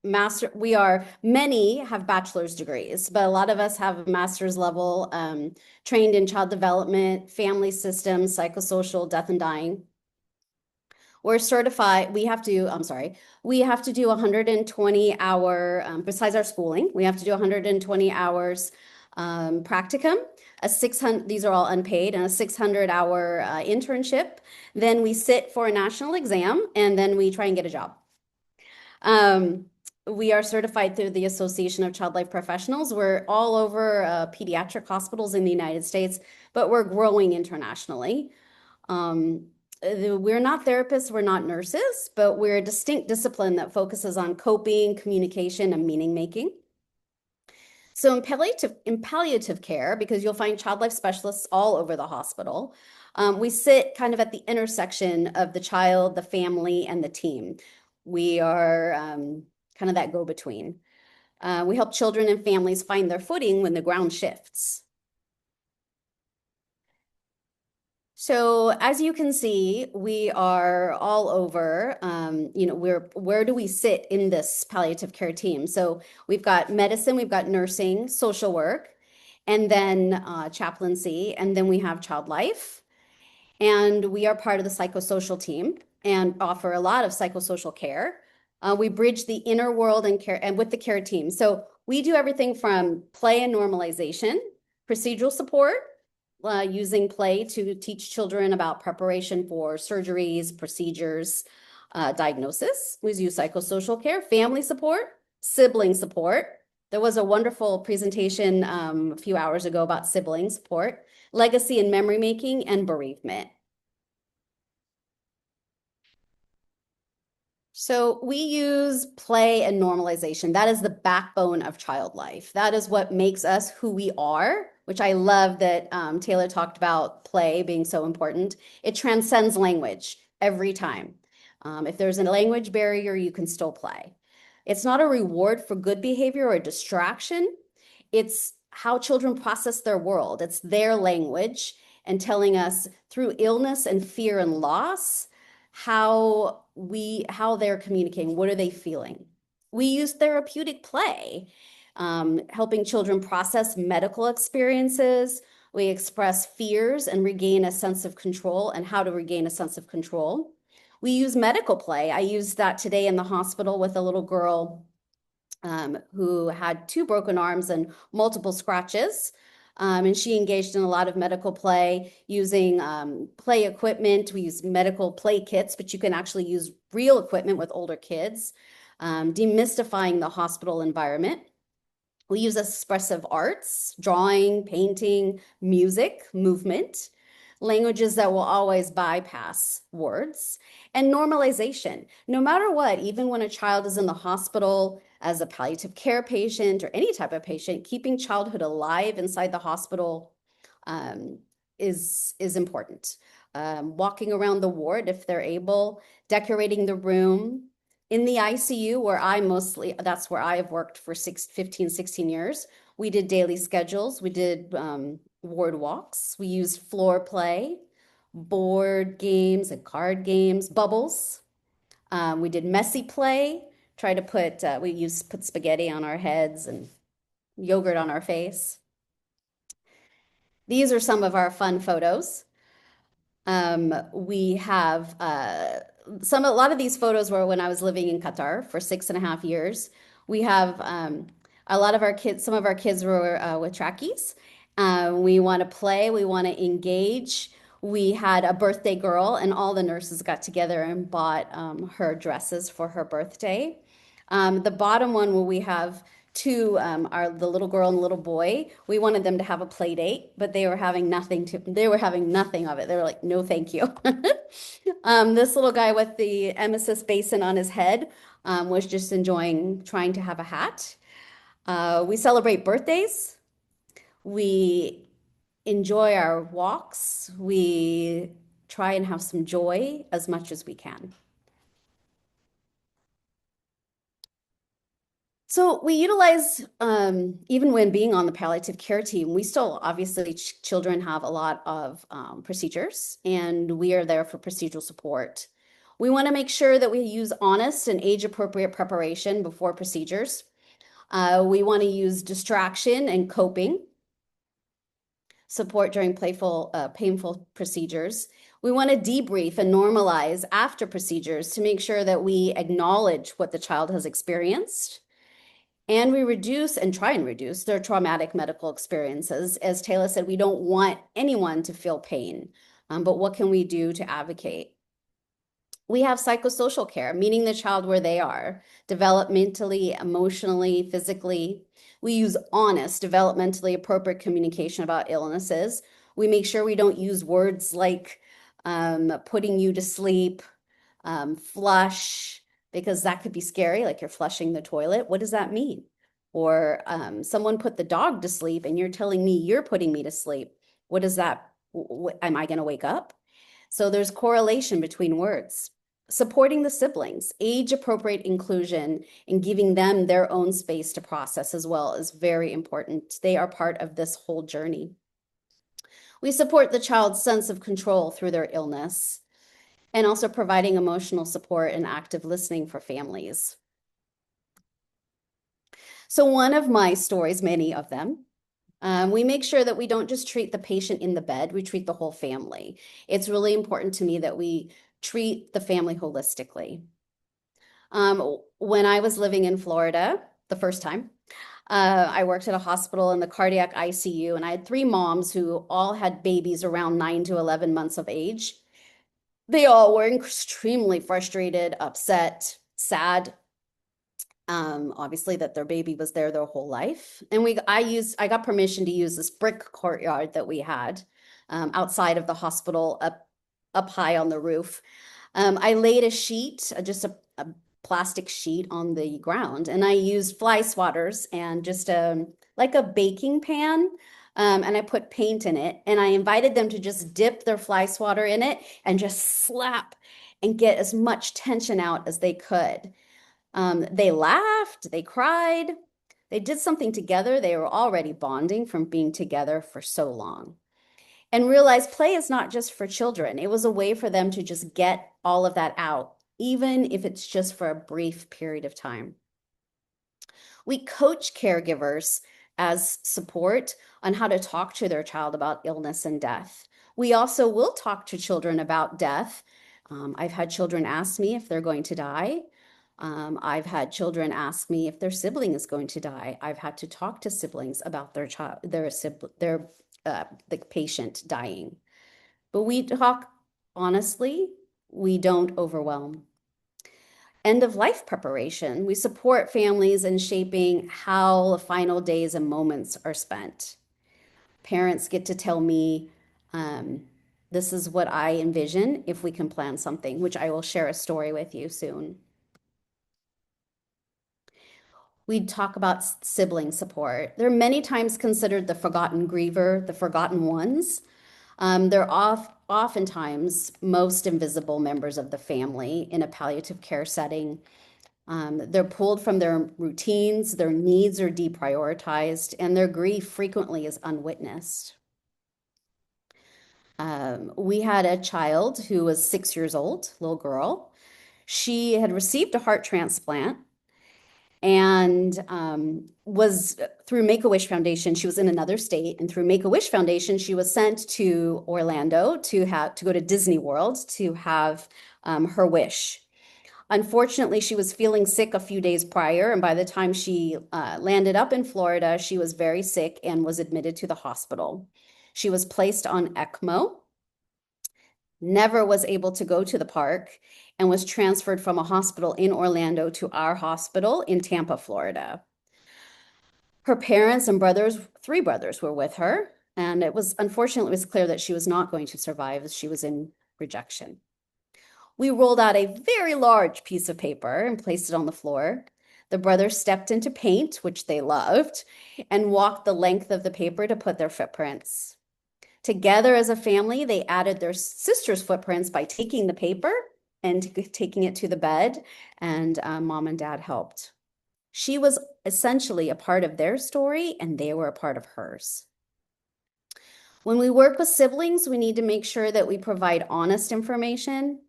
many have bachelor's degrees, but a lot of us have a master's level, trained in child development, family systems, psychosocial, death and dying. We're certified, we have to do 120 hour, besides our schooling, we have to do 120 hours practicum, these are all unpaid, and a 600-hour internship. Then we sit for a national exam, and then we try and get a job. We are certified through the Association of Child Life Professionals. We're all over pediatric hospitals in the United States, but we're growing internationally. We're not therapists, we're not nurses, but we're a distinct discipline that focuses on coping, communication, and meaning making. So in palliative care, because you'll find child life specialists all over the hospital, we sit kind of at the intersection of the child, the family, and the team. We are kind of that go-between. We help children and families find their footing when the ground shifts. So as you can see, we are all over, where do we sit in this palliative care team? So we've got medicine, we've got nursing, social work, and then chaplaincy, and then we have child life. And we are part of the psychosocial team and offer a lot of psychosocial care. We bridge the inner world and care and with the care team. So we do everything from play and normalization, procedural support, using play to teach children about preparation for surgeries, procedures, diagnosis. We use psychosocial care, family support, sibling support, There was a wonderful presentation a few hours ago about sibling support, legacy and memory making, and bereavement. So we use play and normalization. That is the backbone of child life. That is what makes us who we are, which I love that Tayla talked about play being so important. It transcends language every time. If there's a language barrier, you can still play. It's not a reward for good behavior or a distraction. It's how children process their world. It's their language and telling us through illness and fear and loss how they're communicating, what are they feeling. We use therapeutic play, helping children process medical experiences. We express fears and regain a sense of control and how to regain a sense of control. We use medical play. I used that today in the hospital with a little girl who had 2 broken arms and multiple scratches. And she engaged in a lot of medical play using play equipment. We use medical play kits, but you can actually use real equipment with older kids, demystifying the hospital environment. We use expressive arts, drawing, painting, music, movement, languages that will always bypass words, and normalization. No matter what, even when a child is in the hospital as a palliative care patient or any type of patient, keeping childhood alive inside the hospital is important. Walking around the ward if they're able, decorating the room. In the ICU, that's where I've worked for 15, 16 years. We did daily schedules. We did ward walks. We used floor play, board games and card games, bubbles. We did messy play, try to put spaghetti on our heads and yogurt on our face. These are some of our fun photos. We have a lot of these photos were when I was living in Qatar for 6.5 years. We have some of our kids were with trackies. We want to play, we want to engage. We had a birthday girl and all the nurses got together and bought her dresses for her birthday. The bottom one where we have the little girl and the little boy, we wanted them to have a play date, but they were having nothing of it. They were like, no, thank you. This little guy with the emesis basin on his head was just enjoying trying to have a hat. We celebrate birthdays. We enjoy our walks. We try and have some joy as much as we can. So we utilize, even when being on the palliative care team, we still, obviously, children have a lot of procedures, and we are there for procedural support. We want to make sure that we use honest and age-appropriate preparation before procedures. We want to use distraction and coping support during painful procedures. We want to debrief and normalize after procedures to make sure that we acknowledge what the child has experienced. And we try and reduce their traumatic medical experiences. As Tayla said, we don't want anyone to feel pain, but what can we do to advocate? We have psychosocial care, meeting the child where they are, developmentally, emotionally, physically. We use honest, developmentally appropriate communication about illnesses. We make sure we don't use words like putting you to sleep, flush, because that could be scary, like you're flushing the toilet. What does that mean? Or someone put the dog to sleep and you're telling me you're putting me to sleep. What is that? Am I going to wake up? So there's correlation between words. Supporting the siblings, age-appropriate inclusion, and giving them their own space to process as well is very important. They are part of this whole journey. We support the child's sense of control through their illness, and also providing emotional support and active listening for families. So one of my stories, many of them, we make sure that we don't just treat the patient in the bed, we treat the whole family. It's really important to me that we treat the family holistically. When I was living in Florida the first time, I worked at a hospital in the cardiac ICU, and I had 3 moms who all had babies around 9 to 11 months of age. They all were extremely frustrated, upset, sad. obviously that their baby was there their whole life. And I got permission to use this brick courtyard that we had outside of the hospital up high on the roof. I laid a sheet, just a plastic sheet on the ground, and I used fly swatters and just like a baking pan, and I put paint in it, and I invited them to just dip their fly swatter in it and just slap and get as much tension out as they could. They laughed, they cried, they did something together. They were already bonding from being together for so long. And realized play is not just for children. It was a way for them to just get all of that out, even if it's just for a brief period of time. We coach caregivers as support on how to talk to their child about illness and death. We also will talk to children about death. I've had children ask me if they're going to die. I've had children ask me if their sibling is going to die. I've had to talk to siblings about their child, the patient dying. But we talk honestly, we don't overwhelm. End of life preparation. We support families in shaping how the final days and moments are spent. Parents get to tell me, this is what I envision if we can plan something, which I will share a story with you soon. We talk about sibling support. They're many times considered the forgotten griever, the forgotten ones. They're oftentimes most invisible members of the family in a palliative care setting. They're pulled from their routines, their needs are deprioritized, and their grief frequently is unwitnessed. We had a child who was 6 years old, little girl. She had received a heart transplant and was through Make-A-Wish Foundation. She was in another state, and through Make-A-Wish Foundation, she was sent to Orlando to go to Disney World to have her wish. Unfortunately, she was feeling sick a few days prior, and by the time she landed up in Florida, she was very sick and was admitted to the hospital. She was placed on ECMO, never was able to go to the park, and was transferred from a hospital in Orlando to our hospital in Tampa, Florida. Her parents and brothers, 3 brothers, were with her, and unfortunately, it was clear that she was not going to survive as she was in rejection. We rolled out a very large piece of paper and placed it on the floor. The brothers stepped into paint, which they loved, and walked the length of the paper to put their footprints. Together as a family, they added their sister's footprints by taking the paper and taking it to the bed, and mom and dad helped. She was essentially a part of their story, and they were a part of hers. When we work with siblings, we need to make sure that we provide honest information.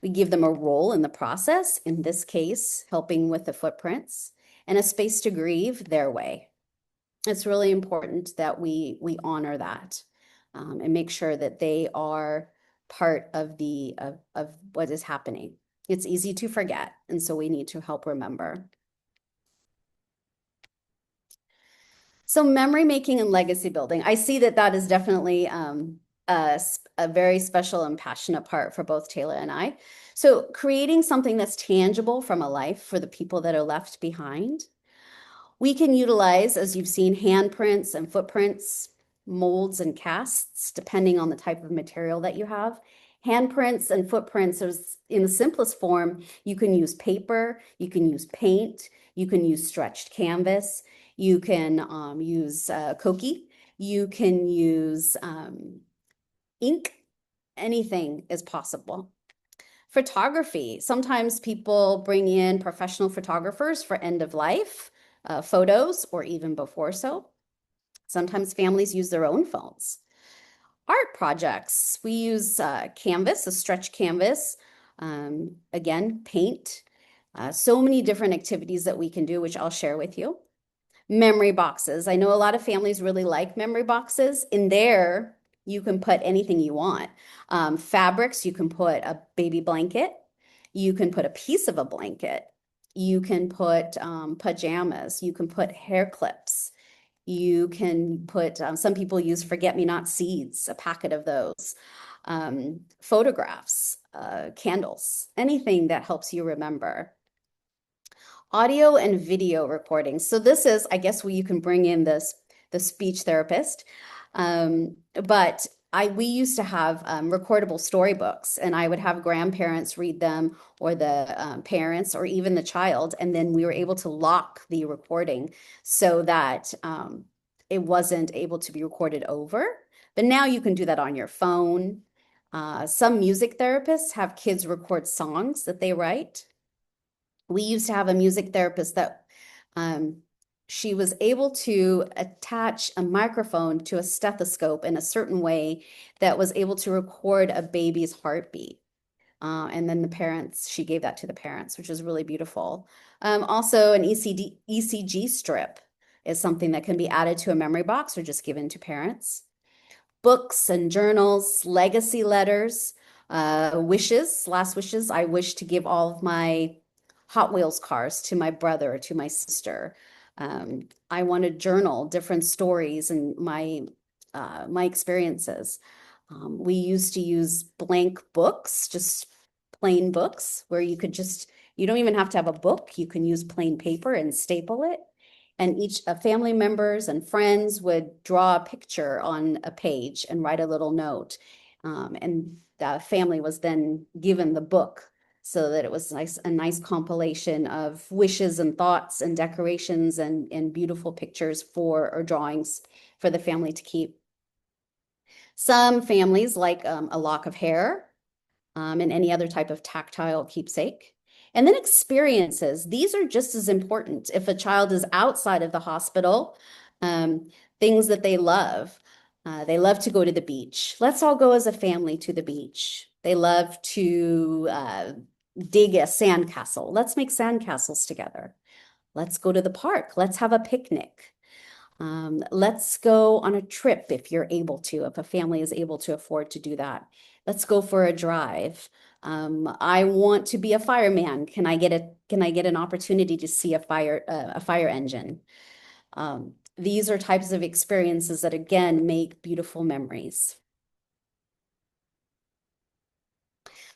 We give them a role in the process, in this case, helping with the footprints, and a space to grieve their way. It's really important that we honor that and make sure that they are part of what is happening. It's easy to forget, and so we need to help remember. So memory making and legacy building. I see that is definitely a very special and passionate part for both Tayla and I. So creating something that's tangible from a life for the people that are left behind. We can utilize, as you've seen, handprints and footprints, molds and casts, depending on the type of material that you have. Handprints and footprints is in the simplest form. You can use paper, you can use paint, you can use stretched canvas, you can use koki, you can use ink, anything is possible. Photography. Sometimes people bring in professional photographers for end of life photos, or even before so. Sometimes families use their own phones. Art projects. We use canvas, a stretch canvas, again, paint. So many different activities that we can do, which I'll share with you. Memory boxes. I know a lot of families really like memory boxes. In there, you can put anything you want. Fabrics, you can put a baby blanket. You can put a piece of a blanket. You can put pajamas. You can put hair clips. You can put, some people use forget-me-not seeds, a packet of those. Photographs, candles, anything that helps you remember. audio and video recordings. So this is, I guess, where you can bring in the speech therapist. But we used to have recordable storybooks, and I would have grandparents read them, or the parents, or even the child, and then we were able to lock the recording so that it wasn't able to be recorded over. But now you can do that on your phone. Some music therapists have kids record songs that they write. We used to have a music therapist that she was able to attach a microphone to a stethoscope in a certain way that was able to record a baby's heartbeat. And then she gave that to the parents, which is really beautiful. Also, an ECG strip is something that can be added to a memory box or just given to parents. Books and journals, legacy letters, wishes, last wishes. I wish to give all of my Hot Wheels cars to my brother or to my sister. I want to journal different stories and my experiences. We used to use blank books, just plain books, where you don't even have to have a book. You can use plain paper and staple it. And each family members and friends would draw a picture on a page and write a little note. And the family was then given the book, so that it was a nice compilation of wishes and thoughts and decorations and beautiful pictures or drawings for the family to keep. Some families like a lock of hair and any other type of tactile keepsake. And then experiences. These are just as important. If a child is outside of the hospital, things that they love. They love to go to the beach. Let's all go as a family to the beach. They love to dig a sandcastle. Let's make sandcastles together. Let's go to the park. Let's have a picnic. Let's go on a trip if you're able to, if a family is able to afford to do that. Let's go for a drive. I want to be a fireman. Can I get an opportunity to see a fire engine? These are types of experiences that, again, make beautiful memories.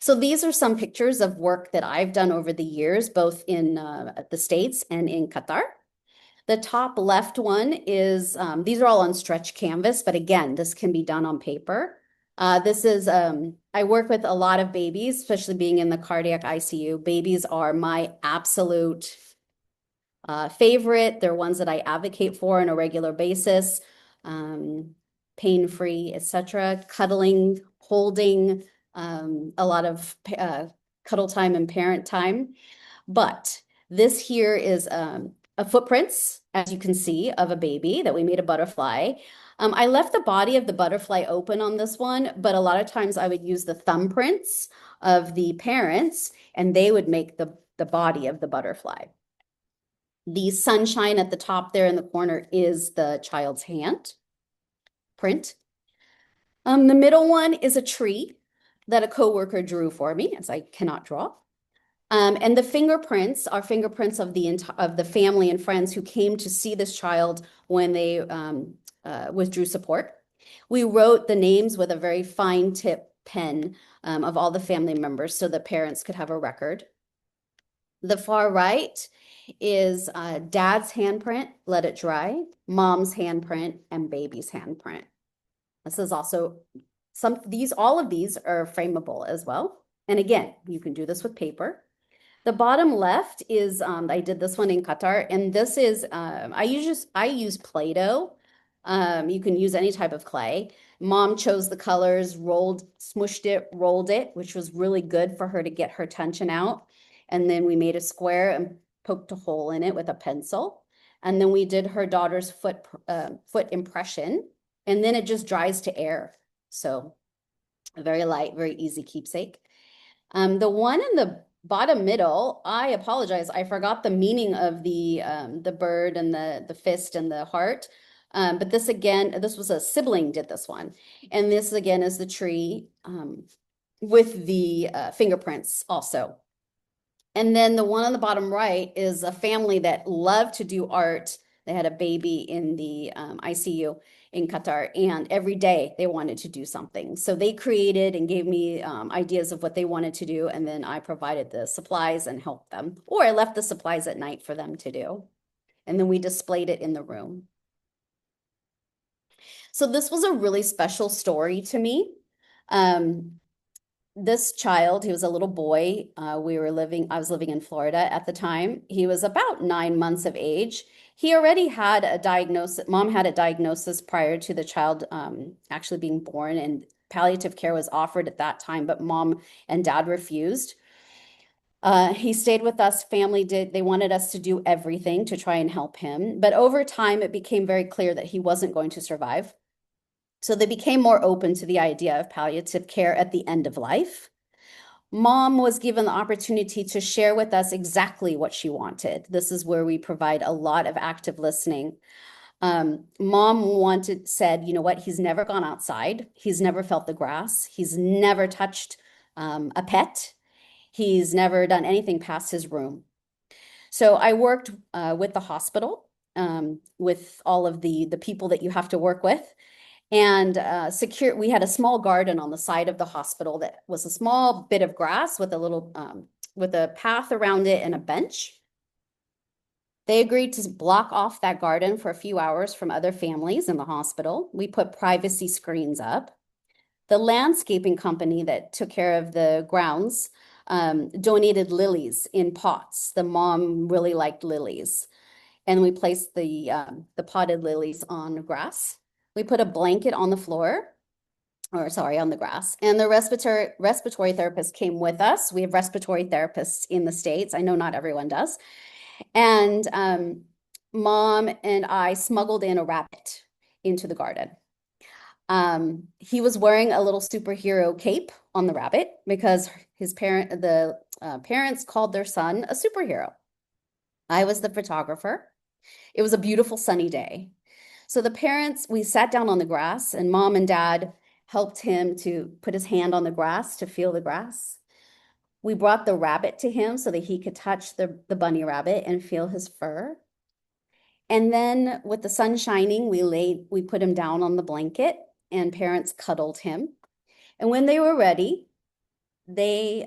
So these are some pictures of work that I've done over the years, both in the States and in Qatar. The top left one is, these are all on stretch canvas, but again, this can be done on paper. This is, I work with a lot of babies, especially being in the cardiac ICU. Babies are my absolute favorite. They're ones that I advocate for on a regular basis, pain-free, etc. Cuddling, holding, a lot of cuddle time and parent time. But this here is a footprints, as you can see, of a baby that we made a butterfly. I left the body of the butterfly open on this one, but a lot of times I would use the thumbprints of the parents, and they would make the body of the butterfly. The sunshine at the top there in the corner is the child's hand print. The middle one is a tree that a coworker drew for me, as I cannot draw. And the fingerprints are fingerprints of the family and friends who came to see this child when they withdrew support. We wrote the names with a very fine tip pen of all the family members so the parents could have a record. The far right is dad's handprint, let it dry, mom's handprint, and baby's handprint. This is also all of these are frameable as well. And again, you can do this with paper. The bottom left is, I did this one in Qatar, and this is, I use Play-Doh. You can use any type of clay. Mom chose the colors, smushed it, rolled it, which was really good for her to get her tension out. And then we made a square and poked a hole in it with a pencil. And then we did her daughter's foot impression, and then it just dries to air. So very light, very easy keepsake. The one in the bottom middle, I apologize, I forgot the meaning of the bird and the fist and the heart. But this again, this was a sibling did this one. And this again is the tree with the fingerprints also. And then the one on the bottom right is a family that loved to do art They had a baby in the ICU in Qatar, and every day they wanted to do something. So they created and gave me ideas of what they wanted to do, and then I provided the supplies and helped them, or I left the supplies at night for them to do. And then we displayed it in the room. So this was a really special story to me. This child, he was a little boy. I was living in Florida at the time. He was about 9 months of age. He already had a diagnosis. Mom had a diagnosis prior to the child actually being born, and palliative care was offered at that time, but mom and dad refused. He stayed with us. They wanted us to do everything to try and help him. But over time, it became very clear that he wasn't going to survive. So they became more open to the idea of palliative care at the end of life. Mom was given the opportunity to share with us exactly what she wanted. This is where we provide a lot of active listening. Mom said, you know what, he's never gone outside. He's never felt the grass. He's never touched a pet. He's never done anything past his room. So I worked with the hospital, with all of the people that you have to work with. And we had a small garden on the side of the hospital that was a small bit of grass with a path around it and a bench. They agreed to block off that garden for a few hours from other families in the hospital. We put privacy screens up. The landscaping company that took care of the grounds donated lilies in pots. The mom really liked lilies. And we placed the potted lilies on grass. We put a blanket on the floor, on the grass. And the respiratory therapist came with us. We have respiratory therapists in the States. I know not everyone does. And mom and I smuggled in a rabbit into the garden. He was wearing a little superhero cape on the rabbit because the parents called their son a superhero. I was the photographer. It was a beautiful sunny day. So we sat down on the grass, and mom and dad helped him to put his hand on the grass to feel the grass. We brought the rabbit to him so that he could touch the bunny rabbit and feel his fur. And then with the sun shining, we put him down on the blanket, and parents cuddled him. And when they were ready, they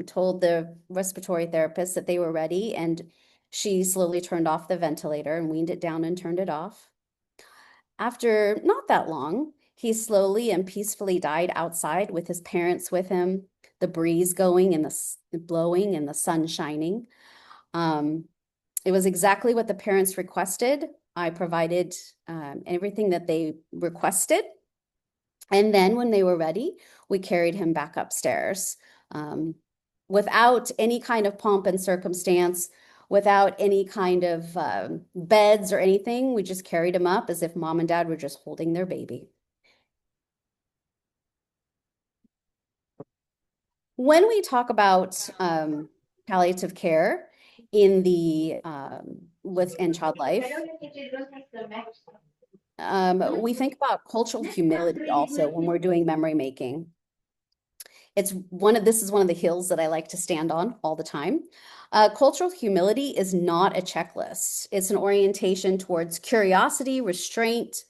told the respiratory therapist that they were ready, and she slowly turned off the ventilator and weaned it down and turned it off. After not that long, he slowly and peacefully died outside with his parents with him, the breeze going and the blowing and the sun shining. It was exactly what the parents requested. I provided everything that they requested. And then when they were ready, we carried him back upstairs without any kind of pomp and circumstance, without any kind of beds or anything. We just carried him up as if mom and dad were just holding their baby. When we talk about palliative care in child life, we think about cultural humility also when we're doing memory making. This is one of the hills that I like to stand on all the time. Cultural humility is not a checklist. It's an orientation towards curiosity, restraint,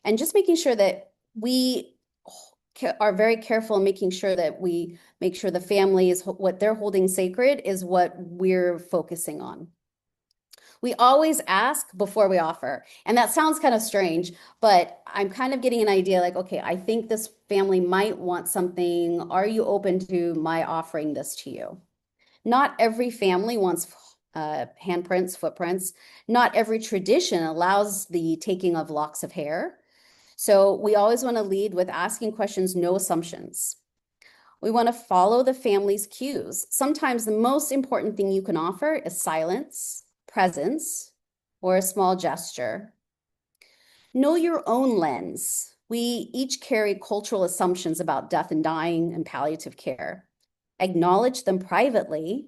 and just making sure that we are very careful in making sure that we make sure the family is what they're holding sacred is what we're focusing on. We always ask before we offer. And that sounds kind of strange, but I'm kind of getting an idea like, okay, I think this family might want something. Are you open to my offering this to you? Not every family wants handprints, footprints. Not every tradition allows the taking of locks of hair. So we always want to lead with asking questions, no assumptions. We want to follow the family's cues. Sometimes the most important thing you can offer is silence, presence, or a small gesture. Know your own lens. We each carry cultural assumptions about death and dying and palliative care. Acknowledge them privately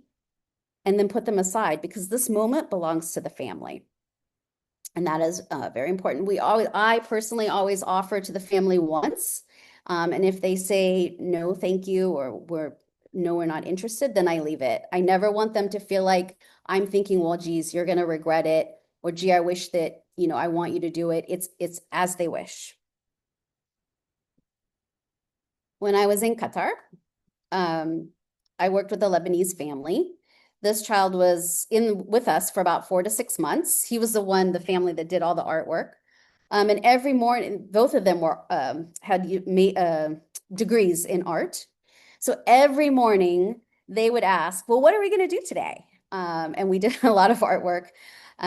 and then put them aside because this moment belongs to the family. And that is very important. I personally always offer to the family once. And if they say, no, thank you, or we're not interested, then I leave it. I never want them to feel like I'm thinking, well, geez, you're going to regret it. Or gee, I wish that you know, I want you to do it. It's as they wish. When I was in Qatar, I worked with a Lebanese family. This child was with us for about 4 to 6 months. He was the family that did all the artwork. And every morning, both of them had degrees in art. So every morning they would ask, well, what are we going to do today? And we did a lot of artwork.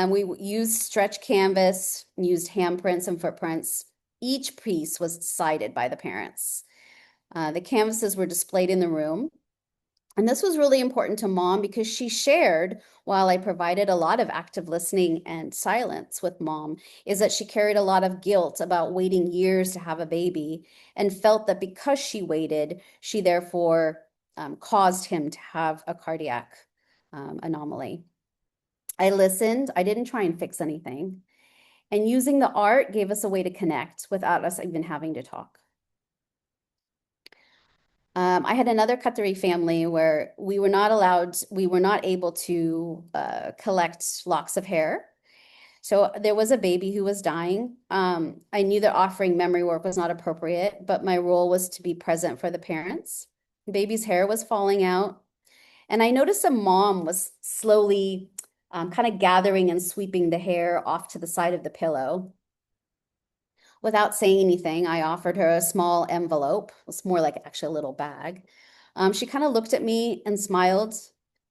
We used stretch canvas, used handprints and footprints. Each piece was decided by the parents. The canvases were displayed in the room. And this was really important to Mom because she shared, while I provided a lot of active listening and silence with Mom, is that she carried a lot of guilt about waiting years to have a baby and felt that because she waited, she therefore caused him to have a cardiac anomaly. I listened. I didn't try and fix anything. And using the art gave us a way to connect without us even having to talk. I had another Qatari family where we were not able to collect locks of hair. So there was a baby who was dying. I knew that offering memory work was not appropriate, but my role was to be present for the parents. The baby's hair was falling out. And I noticed a mom was slowly kind of gathering and sweeping the hair off to the side of the pillow. Without saying anything, I offered her a small envelope. It was more like actually a little bag. She kind of looked at me and smiled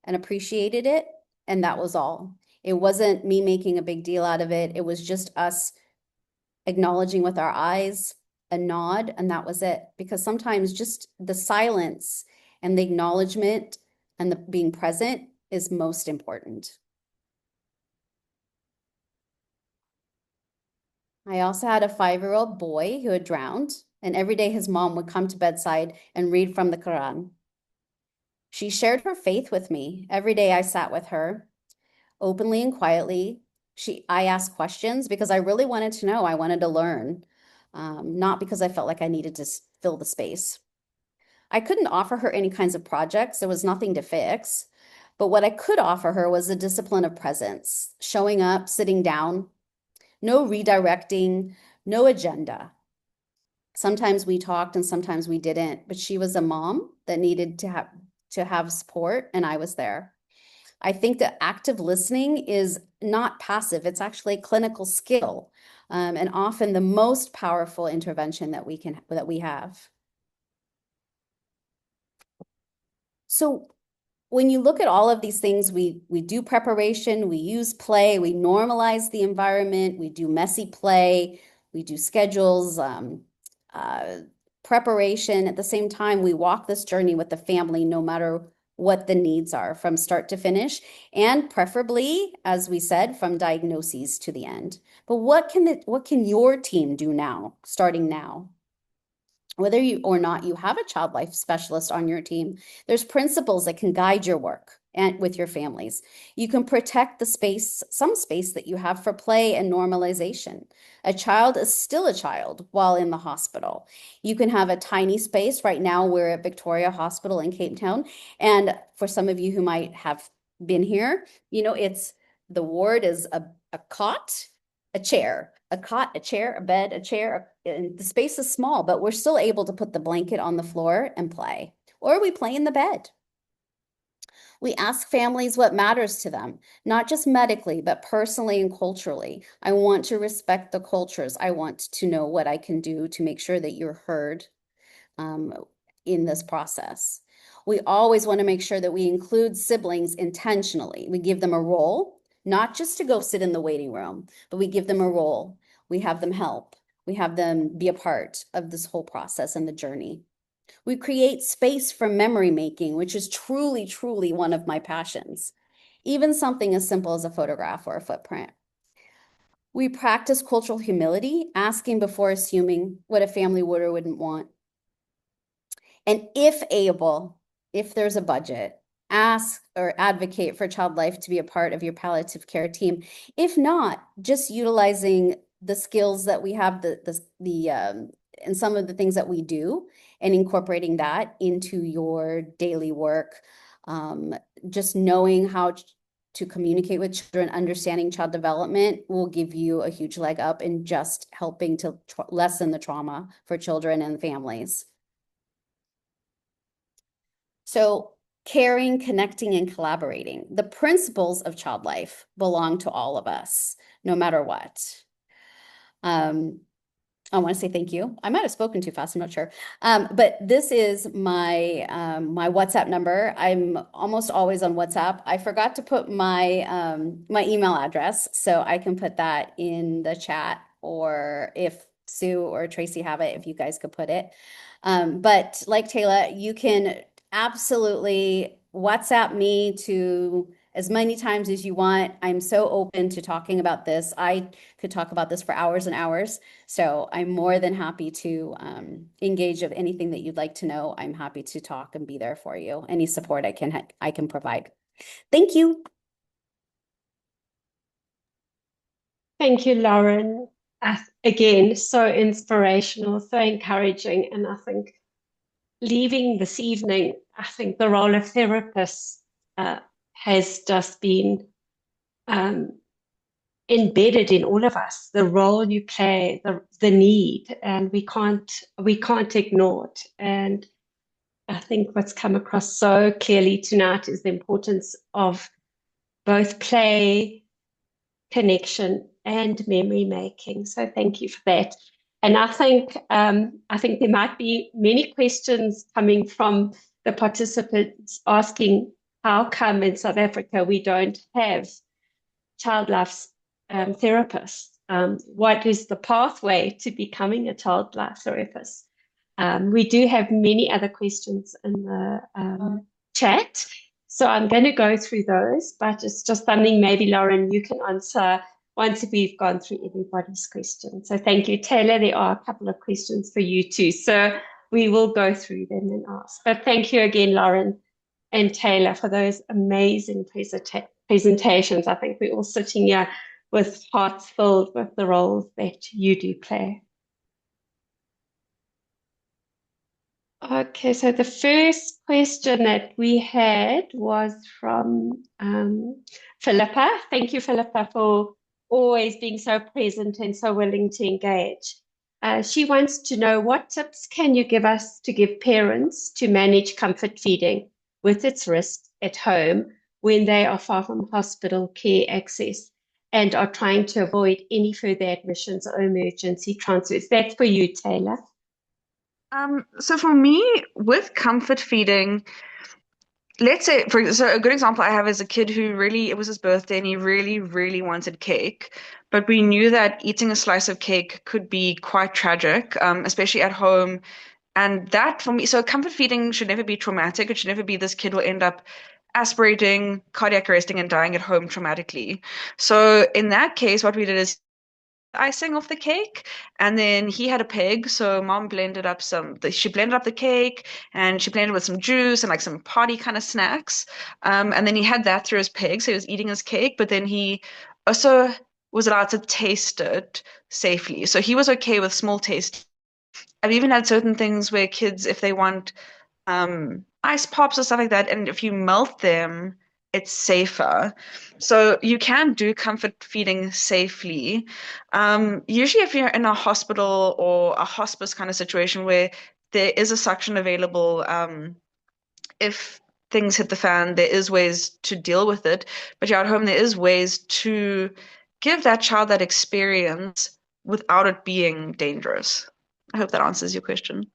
and appreciated it, and that was all. It wasn't me making a big deal out of it. It was just us acknowledging with our eyes, a nod, and that was it. Because sometimes just the silence and the acknowledgement and the being present is most important. I also had a 5-year-old boy who had drowned, and every day his mom would come to bedside and read from the Quran. She shared her faith with me. Every day I sat with her, openly and quietly. I asked questions because I really wanted to know. I wanted to learn, not because I felt like I needed to fill the space. I couldn't offer her any kinds of projects. There was nothing to fix. But what I could offer her was a discipline of presence, showing up, sitting down. No redirecting, no agenda. Sometimes we talked and sometimes we didn't, but she was a mom that needed to have support, and I was there. I think that active listening is not passive. It's actually a clinical skill, and often the most powerful intervention that we have. So when you look at all of these things, we do preparation, we use play, we normalize the environment, we do messy play, we do schedules, preparation. At the same time, we walk this journey with the family, no matter what the needs are from start to finish, and preferably, as we said, from diagnoses to the end. But what can your team do now, starting now? Whether you or not you have a child life specialist on your team, there's principles that can guide your work and with your families. You can protect the space, some space that you have for play and normalization. A child is still a child while in the hospital. You can have a tiny space. Right now, we're at Victoria Hospital in Cape Town. And for some of you who might have been here, you know, the ward is a cot, a chair, a cot, a chair, a bed, a chair. And the space is small, but we're still able to put the blanket on the floor and play. Or we play in the bed. We ask families what matters to them, not just medically, but personally and culturally. I want to respect the cultures. I want to know what I can do to make sure that you're heard in this process. We always want to make sure that we include siblings intentionally. We give them a role, not just to go sit in the waiting room, but we give them a role. We have them help. We have them be a part of this whole process and the journey. We create space for memory making, which is truly, truly one of my passions. Even something as simple as a photograph or a footprint. We practice cultural humility, asking before assuming what a family would or wouldn't want. And if able, if there's a budget, ask or advocate for child life to be a part of your palliative care team. If not, just utilizing the skills that we have, and some of the things that we do, and incorporating that into your daily work. Just knowing how to communicate with children, understanding child development will give you a huge leg up in just helping to lessen the trauma for children and families. So caring, connecting, and collaborating. The principles of child life belong to all of us, no matter what. I want to say thank you. I might have spoken too fast, I'm not sure. But this is my my WhatsApp number. I'm almost always on WhatsApp. I forgot to put my my email address, so I can put that in the chat, or if Sue or Tracy have it, if you guys could put it. But like Tayla, you can absolutely WhatsApp me to as many times as you want. I'm so open to talking about this. I could talk about this for hours and hours. So I'm more than happy to engage of anything that you'd like to know. I'm happy to talk and be there for you. Any support I can provide. Thank you. Thank you, Loren. Again, so inspirational, so encouraging. And I think leaving this evening, I think the role of therapists has just been embedded in all of us. The role you play, the need, and we can't ignore it. And I think what's come across so clearly tonight is the importance of both play, connection, and memory making. So thank you for that. And I think there might be many questions coming from the participants asking, how come in South Africa we don't have child life therapists? What is the pathway to becoming a child life therapist? We do have many other questions in the chat, so I'm going to go through those, but it's just something maybe, Loren, you can answer once we've gone through everybody's questions. So thank you, Tayla. There are a couple of questions for you too, so we will go through them and ask. But thank you again, Loren and Tayla, for those amazing presentations. I think we're all sitting here with hearts filled with the roles that you do play. Okay, so the first question that we had was from Philippa. Thank you, Philippa, for always being so present and so willing to engage. She wants to know, what tips can you give us to give parents to manage comfort feeding with its risks at home when they are far from hospital care access and are trying to avoid any further admissions or emergency transfers? That's for you, Tayla. So for me, with comfort feeding, let's say, so a good example I have is a kid who really, it was his birthday and he really, really wanted cake. But we knew that eating a slice of cake could be quite tragic, especially at home. And that for me, so comfort feeding should never be traumatic. It should never be this kid will end up aspirating, cardiac arresting, and dying at home traumatically. So in that case, what we did is icing off the cake, and then he had a pig, so mom blended up she blended up the cake and she blended with some juice and like some party kind of snacks, and then he had that through his pig, so he was eating his cake, but then he also was allowed to taste it safely, so he was okay with small taste. I've even had certain things where kids, if they want ice pops or stuff like that, and if you melt them, it's safer. So you can do comfort feeding safely. Usually if you're in a hospital or a hospice kind of situation where there is a suction available, if things hit the fan, there is ways to deal with it. But you're at home, there is ways to give that child that experience without it being dangerous. I hope that answers your question.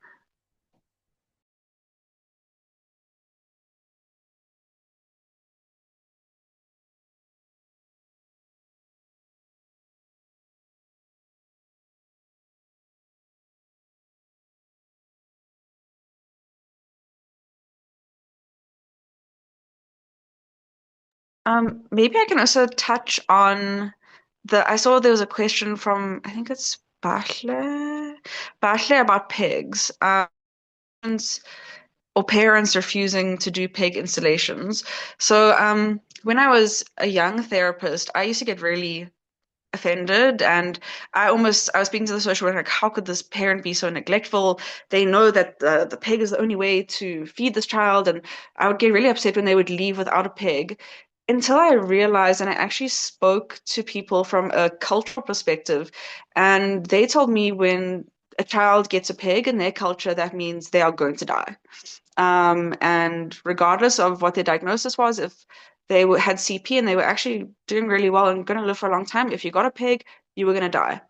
Maybe I can also touch on I saw there was a question from, I think it's Bahle about pigs. Or parents refusing to do pig installations. So when I was a young therapist, I used to get really offended, and I was speaking to the social worker, like, how could this parent be so neglectful? They know that the pig is the only way to feed this child, and I would get really upset when they would leave without a pig. until I realized, and I actually spoke to people from a cultural perspective, and they told me when a child gets a pig in their culture, that means they are going to die. And regardless of what their diagnosis was, if they had CP and they were actually doing really well and going to live for a long time, if you got a pig, you were going to die.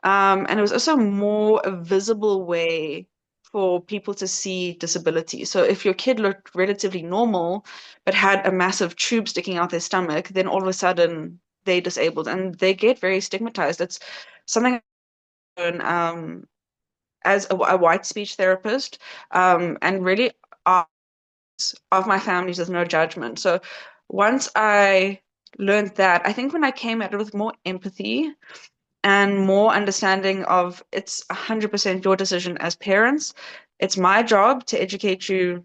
And it was also more a visible way for people to see disability. So if your kid looked relatively normal, but had a massive tube sticking out their stomach, then all of a sudden they're disabled and they get very stigmatized. It's something as a white speech therapist, and really of my families with no judgment. So once I learned that, I think when I came at it with more empathy and more understanding of it's 100% your decision as parents, it's my job to educate you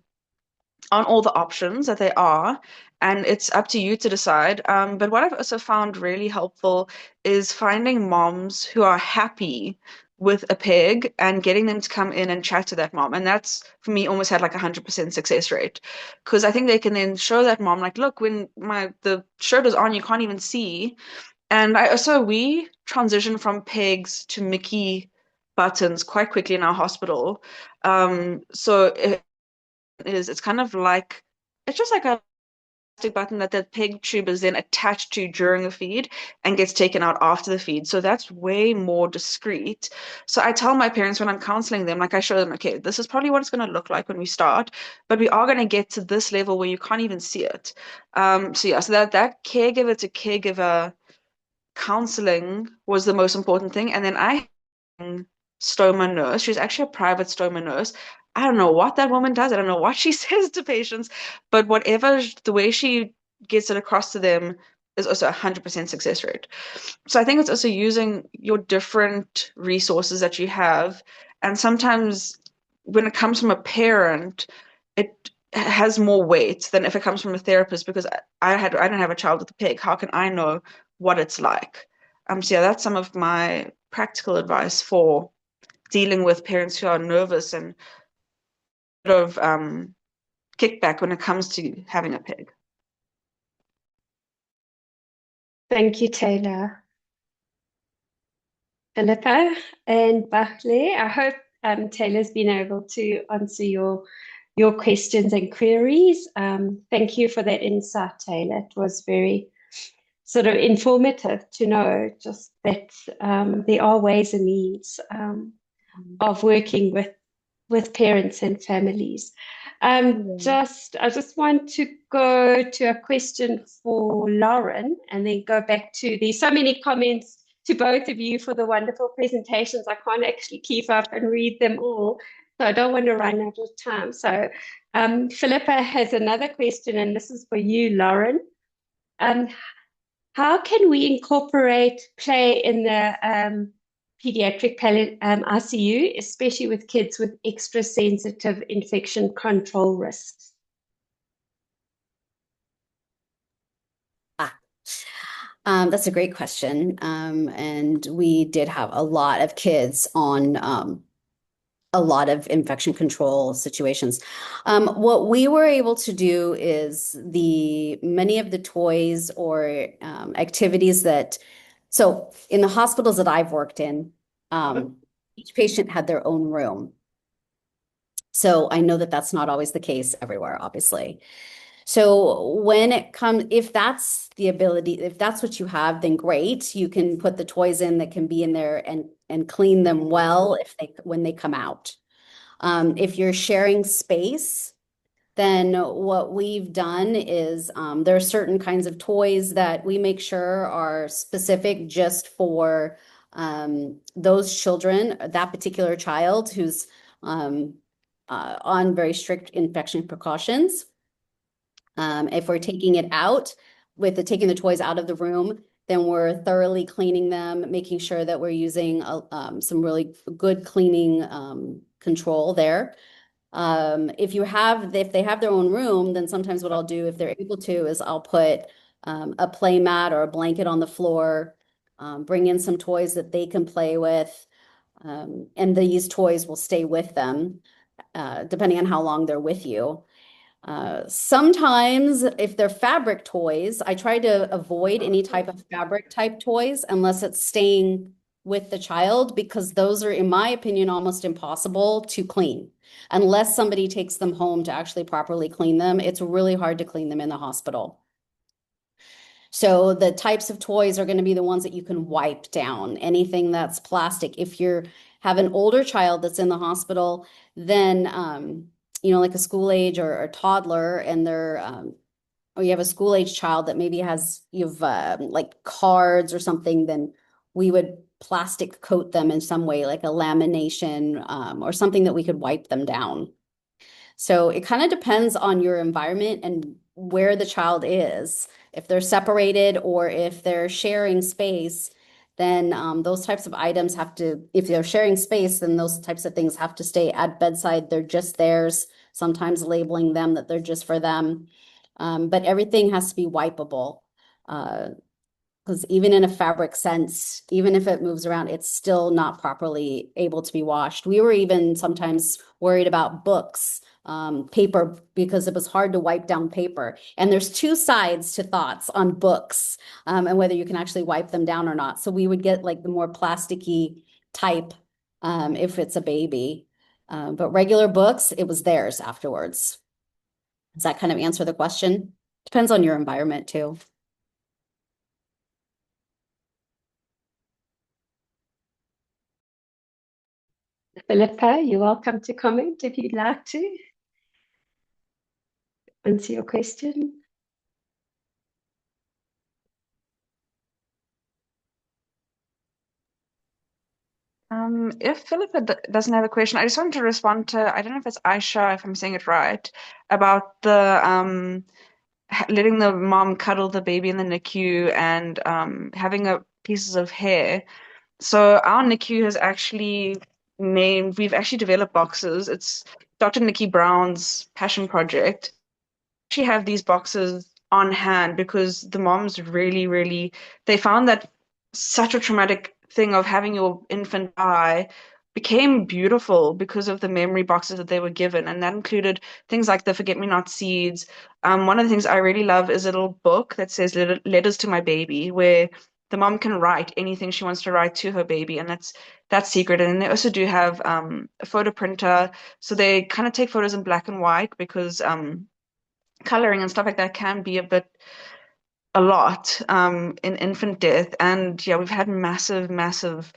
on all the options that they are, and it's up to you to decide. But what I've also found really helpful is finding moms who are happy with a pig and getting them to come in and chat to that mom. And that's, for me, almost had like 100% success rate. Because I think they can then show that mom, like, look, when the shirt is on, you can't even see. And we transitioned from pegs to Mickey buttons quite quickly in our hospital. It's kind of like, it's just like a plastic button that the peg tube is then attached to during the feed and gets taken out after the feed. So that's way more discreet. So I tell my parents when I'm counseling them, like I show them, okay, this is probably what it's going to look like when we start, but we are going to get to this level where you can't even see it. So that caregiver to caregiver counseling was the most important thing. And then I stoma nurse. She's actually a private stoma nurse. I don't know what that woman does. I don't know what she says to patients, but the way she gets it across to them is also 100% success rate. So I think it's also using your different resources that you have. And sometimes when it comes from a parent, it has more weight than if it comes from a therapist, because I don't have a child with a pig. How can I know what it's like? So yeah, that's some of my practical advice for dealing with parents who are nervous and sort of kickback when it comes to having a pig. Thank you, Tayla. Philippa and Bachle, I hope Tayla's been able to answer your questions and queries. Thank you for that insight, Tayla. It was very sort of informative to know just that there are ways and means of working with parents and families. I just want to go to a question for Loren and then go back to there's so many comments to both of you for the wonderful presentations. I can't actually keep up and read them all, so I don't want to run out of time. So Philippa has another question, and this is for you, Loren. How can we incorporate play in the pediatric ICU, especially with kids with extra sensitive infection control risks? That's a great question. And we did have a lot of kids on a lot of infection control situations. What we were able to do is many of the toys or activities so in the hospitals that I've worked in, each patient had their own room. So I know that that's not always the case everywhere, obviously. So when it comes, if that's the ability, if that's what you have, then great. You can put the toys in that can be in there and clean them well when they come out. If you're sharing space, then what we've done is there are certain kinds of toys that we make sure are specific just for those children, that particular child who's on very strict infection precautions. If we're taking it out, taking the toys out of the room, then we're thoroughly cleaning them, making sure that we're using some really good cleaning control there. If they have their own room, then sometimes what I'll do, if they're able to, is I'll put a play mat or a blanket on the floor, bring in some toys that they can play with, and these toys will stay with them, depending on how long they're with you. Sometimes if they're fabric toys, I try to avoid any type of fabric type toys unless it's staying with the child, because those are, in my opinion, almost impossible to clean. Unless somebody takes them home to actually properly clean them, it's really hard to clean them in the hospital. So the types of toys are going to be the ones that you can wipe down. Anything that's plastic. If you have an older child that's in the hospital, then like a school age or toddler, and they're or you have a school age child that maybe you've like cards or something, then we would plastic coat them in some way, like a lamination or something that we could wipe them down. So it kind of depends on your environment and where the child is. If they're separated or if they're sharing space, then those types of items if they're sharing space, then those types of things have to stay at bedside. They're just theirs, sometimes labeling them that they're just for them. But everything has to be wipeable. Because even in a fabric sense, even if it moves around, it's still not properly able to be washed. We were even sometimes worried about books, paper, because it was hard to wipe down paper. And there's two sides to thoughts on books and whether you can actually wipe them down or not. So we would get like the more plasticky type if it's a baby. But regular books, it was theirs afterwards. Does that kind of answer the question? Depends on your environment too. Philippa, you're welcome to comment if you'd like to answer your question. If Philippa doesn't have a question, I just wanted to respond to, I don't know if it's Aisha, if I'm saying it right, about the letting the mom cuddle the baby in the NICU and having pieces of hair. So our NICU has we've actually developed boxes. It's Dr. Nikki Brown's passion project. We actually have these boxes on hand because the moms really, they found that such a traumatic thing of having your infant die became beautiful because of the memory boxes that they were given. And that included things like the forget-me-not seeds. One of the things I really love is a little book that says Letters to My Baby, where the mom can write anything she wants to write to her baby, and that's secret. And they also do have a photo printer, so they kind of take photos in black and white because coloring and stuff like that can be a lot in infant death. And yeah, we've had massive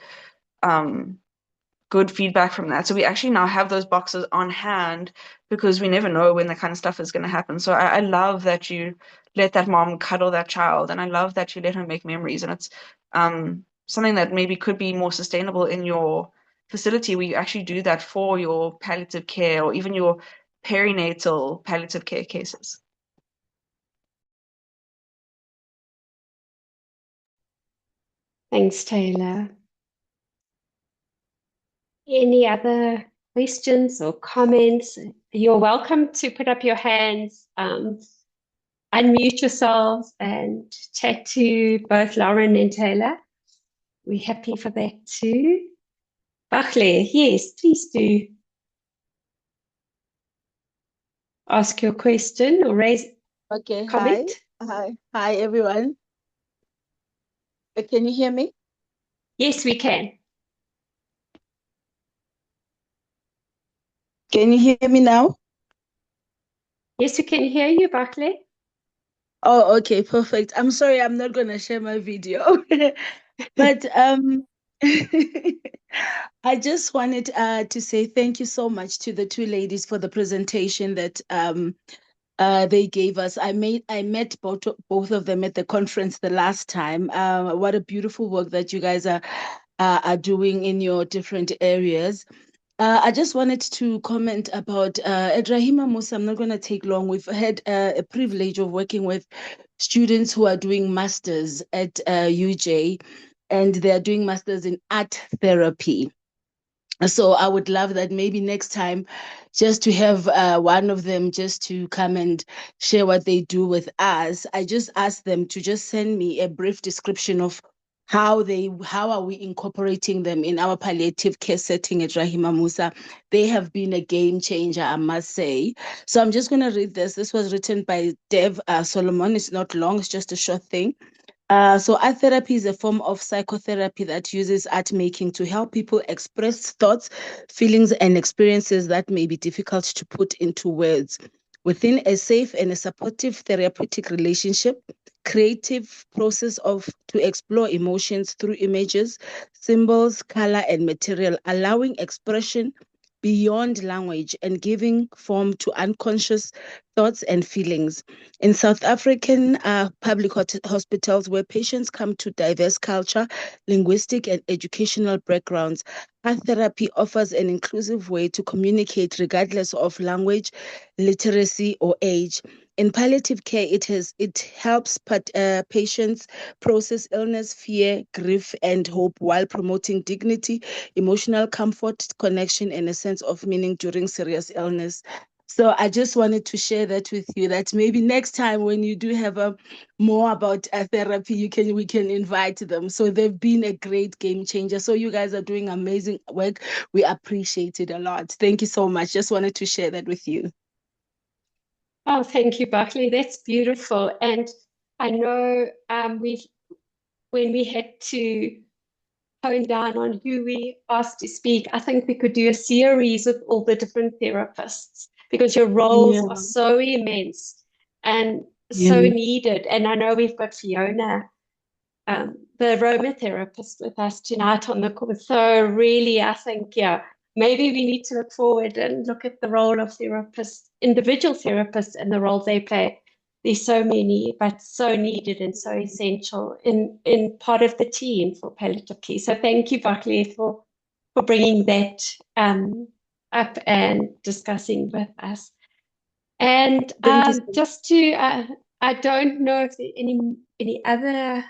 good feedback from that. So we actually now have those boxes on hand because we never know when that kind of stuff is going to happen. So I love that you let that mom cuddle that child, and I love that you let her make memories. And it's something that maybe could be more sustainable in your facility, where you actually do that for your palliative care or even your perinatal palliative care cases. Thanks, Tayla. Any other questions or comments? You're welcome to put up your hands, unmute yourselves and chat to both Loren and Tayla. We're happy for that too. Bachle, yes, please do ask your question or raise Okay, comment. hi everyone. Can you hear me? Yes, we can. Can you hear me now? Yes, we can hear you, Bachle. Oh, okay, perfect. I'm sorry, I'm not gonna share my video, but I just wanted to say thank you so much to the two ladies for the presentation that they gave us. I met both of them at the conference the last time. What a beautiful work that you guys are doing in your different areas. I just wanted to comment about Edrahima Musa. I'm not going to take long. We've had a privilege of working with students who are doing masters at UJ, and they're doing masters in art therapy. So I would love that maybe next time just to have one of them just to come and share what they do with us. I just asked them to just send me a brief description of how are we incorporating them in our palliative care setting at Rahima Musa. They have been a game changer, I must say. So I'm just going to read this. This was written by Dev Solomon. It's not long, it's just a short thing. So art therapy is a form of psychotherapy that uses art making to help people express thoughts, feelings, and experiences that may be difficult to put into words. Within a safe and a supportive therapeutic relationship, creative process to explore emotions through images, symbols, color, and material, allowing expression beyond language and giving form to unconscious thoughts and feelings. In South African public hospitals, where patients come to diverse culture, linguistic, and educational backgrounds, art therapy offers an inclusive way to communicate regardless of language, literacy, or age. In palliative care, it helps patients process illness, fear, grief, and hope while promoting dignity, emotional comfort, connection, and a sense of meaning during serious illness. So I just wanted to share that with you, that maybe next time when you do have more about therapy, we can invite them. So they've been a great game changer. So you guys are doing amazing work. We appreciate it a lot. Thank you so much. Just wanted to share that with you. Oh, thank you, Buckley. That's beautiful. And I know when we had to hone down on who we asked to speak, I think we could do a series with all the different therapists, because your roles are so immense and so needed. And I know we've got Fiona, the aromatherapist, with us tonight on the call. So really, I think, maybe we need to look forward and look at the role of therapists, individual therapists, and the role they play. There's so many, but so needed and so essential in part of the team for palliative care. So thank you, Buckley, for bringing that up and discussing with us. And just to, I don't know if there are any other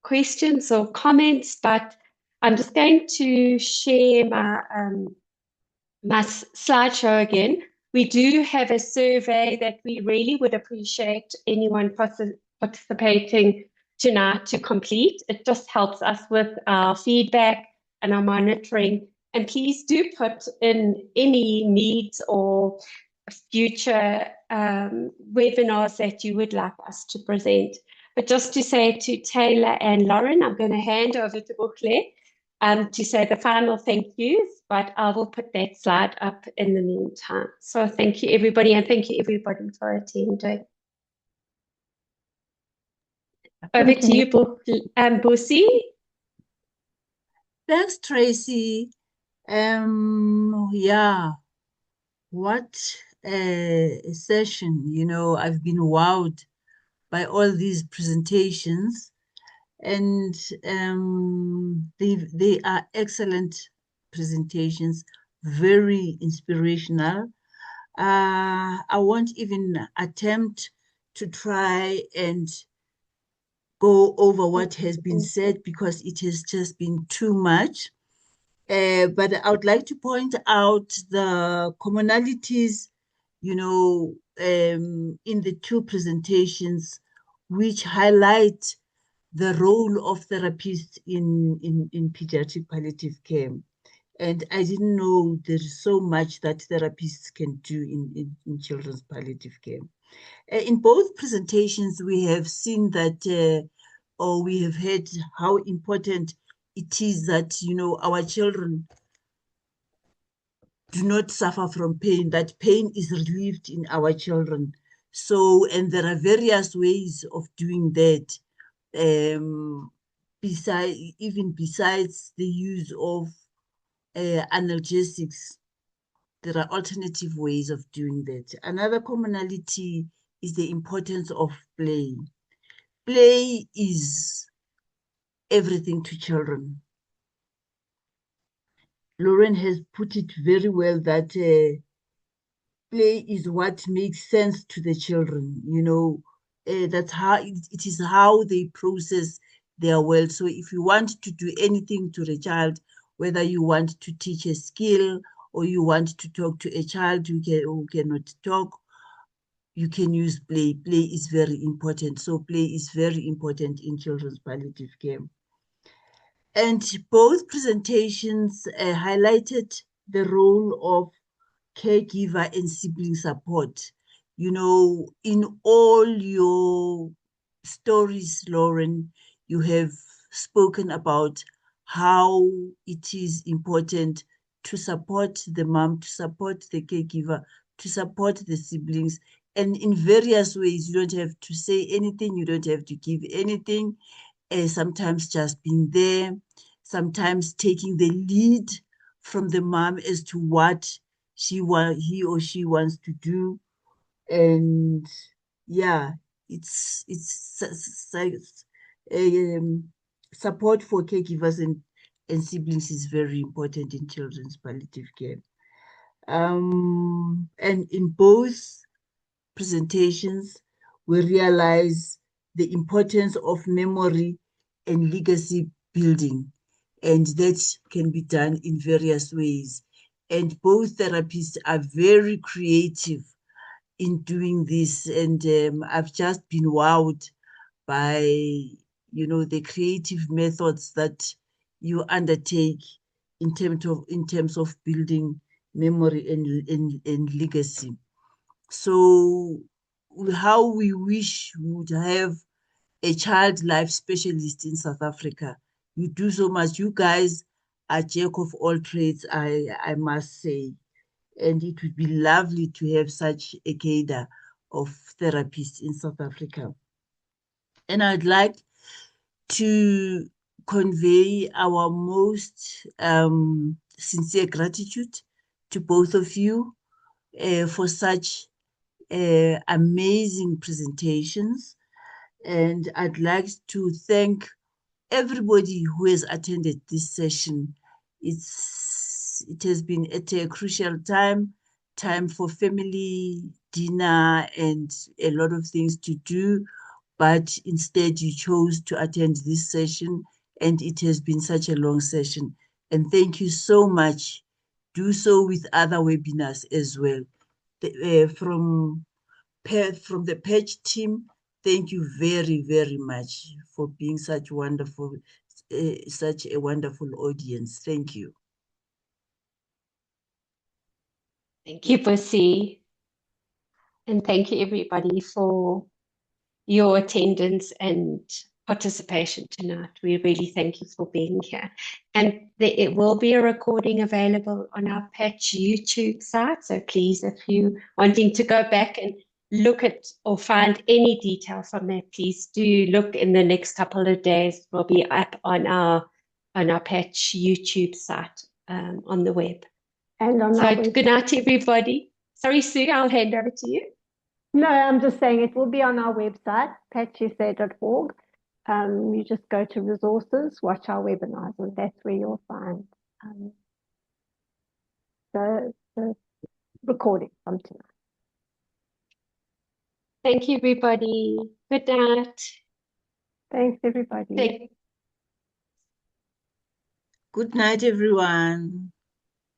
questions or comments, but I'm just going to share my slideshow again. We do have a survey that we really would appreciate anyone participating tonight to complete. It just helps us with our feedback and our monitoring. And please do put in any needs or future webinars that you would like us to present. But just to say to Tayla and Loren, I'm going to hand over to Buckley to say the final thank yous, but I will put that slide up in the meantime. So thank you, everybody, and thank you, everybody, for attending. Over to you, Busi. Thanks, Tracy. Yeah, what a session. You know, I've been wowed by all these presentations, and they are excellent presentations, very inspirational. I won't even attempt to try and go over what has been said because it has just been too much. But I would like to point out the commonalities, you know, in the two presentations, which highlight the role of therapists in pediatric palliative care. And I didn't know there's so much that therapists can do in children's palliative care. In both presentations, we have seen that, or we have heard how important it is that, you know, our children do not suffer from pain, that pain is relieved in our children. So, and there are various ways of doing that. Besides the use of analgesics, there are alternative ways of doing that. Another commonality is the importance of play. Play is everything to children. Loren has put it very well that play is what makes sense to the children. You know, that's how it is how they process their world. So if you want to do anything to the child, whether you want to teach a skill or you want to talk to a child who cannot talk, you can use play. Play is very important. So play is very important in children's palliative care. And both presentations highlighted the role of caregiver and sibling support. You know, in all your stories, Loren, you have spoken about how it is important to support the mom, to support the caregiver, to support the siblings. And in various ways, you don't have to say anything, you don't have to give anything. Sometimes just being there, sometimes taking the lead from the mom as to what he or she wants to do. And yeah, it's support for caregivers and siblings is very important in children's palliative care. And in both presentations, we realize the importance of memory and legacy building, and that can be done in various ways. And both therapists are very creative in doing this, and I've just been wowed by, you know, the creative methods that you undertake in terms of building memory and legacy. So how we wish we would have a child life specialist in South Africa. You do so much. You guys are jack of all trades, I must say. And it would be lovely to have such a cadre of therapists in South Africa. And I'd like to convey our most sincere gratitude to both of you for such amazing presentations. And I'd like to thank everybody who has attended this session. It has been at a crucial time for family dinner and a lot of things to do, but instead you chose to attend this session, and it has been such a long session. And thank you so much. Do so with other webinars as well. From the PATCH team, thank you very, very much for being such a wonderful audience. Thank you. Thank you, Bussy. And thank you, everybody, for your attendance and participation tonight. We really thank you for being here. And it will be a recording available on our PATCH YouTube site. So please, if you're wanting to go back and look at or find any detail from that, please do look in the next couple of days. It will be up on our PATCH YouTube site on the web. And on our website. Good night, everybody. Sorry, Sue, I'll hand over to you. No, I'm just saying it will be on our website, patchsa.org. You just go to resources, watch our webinars, and that's where you'll find the recording from tonight. Thank you, everybody. Good night. Thanks, everybody. Good night, everyone.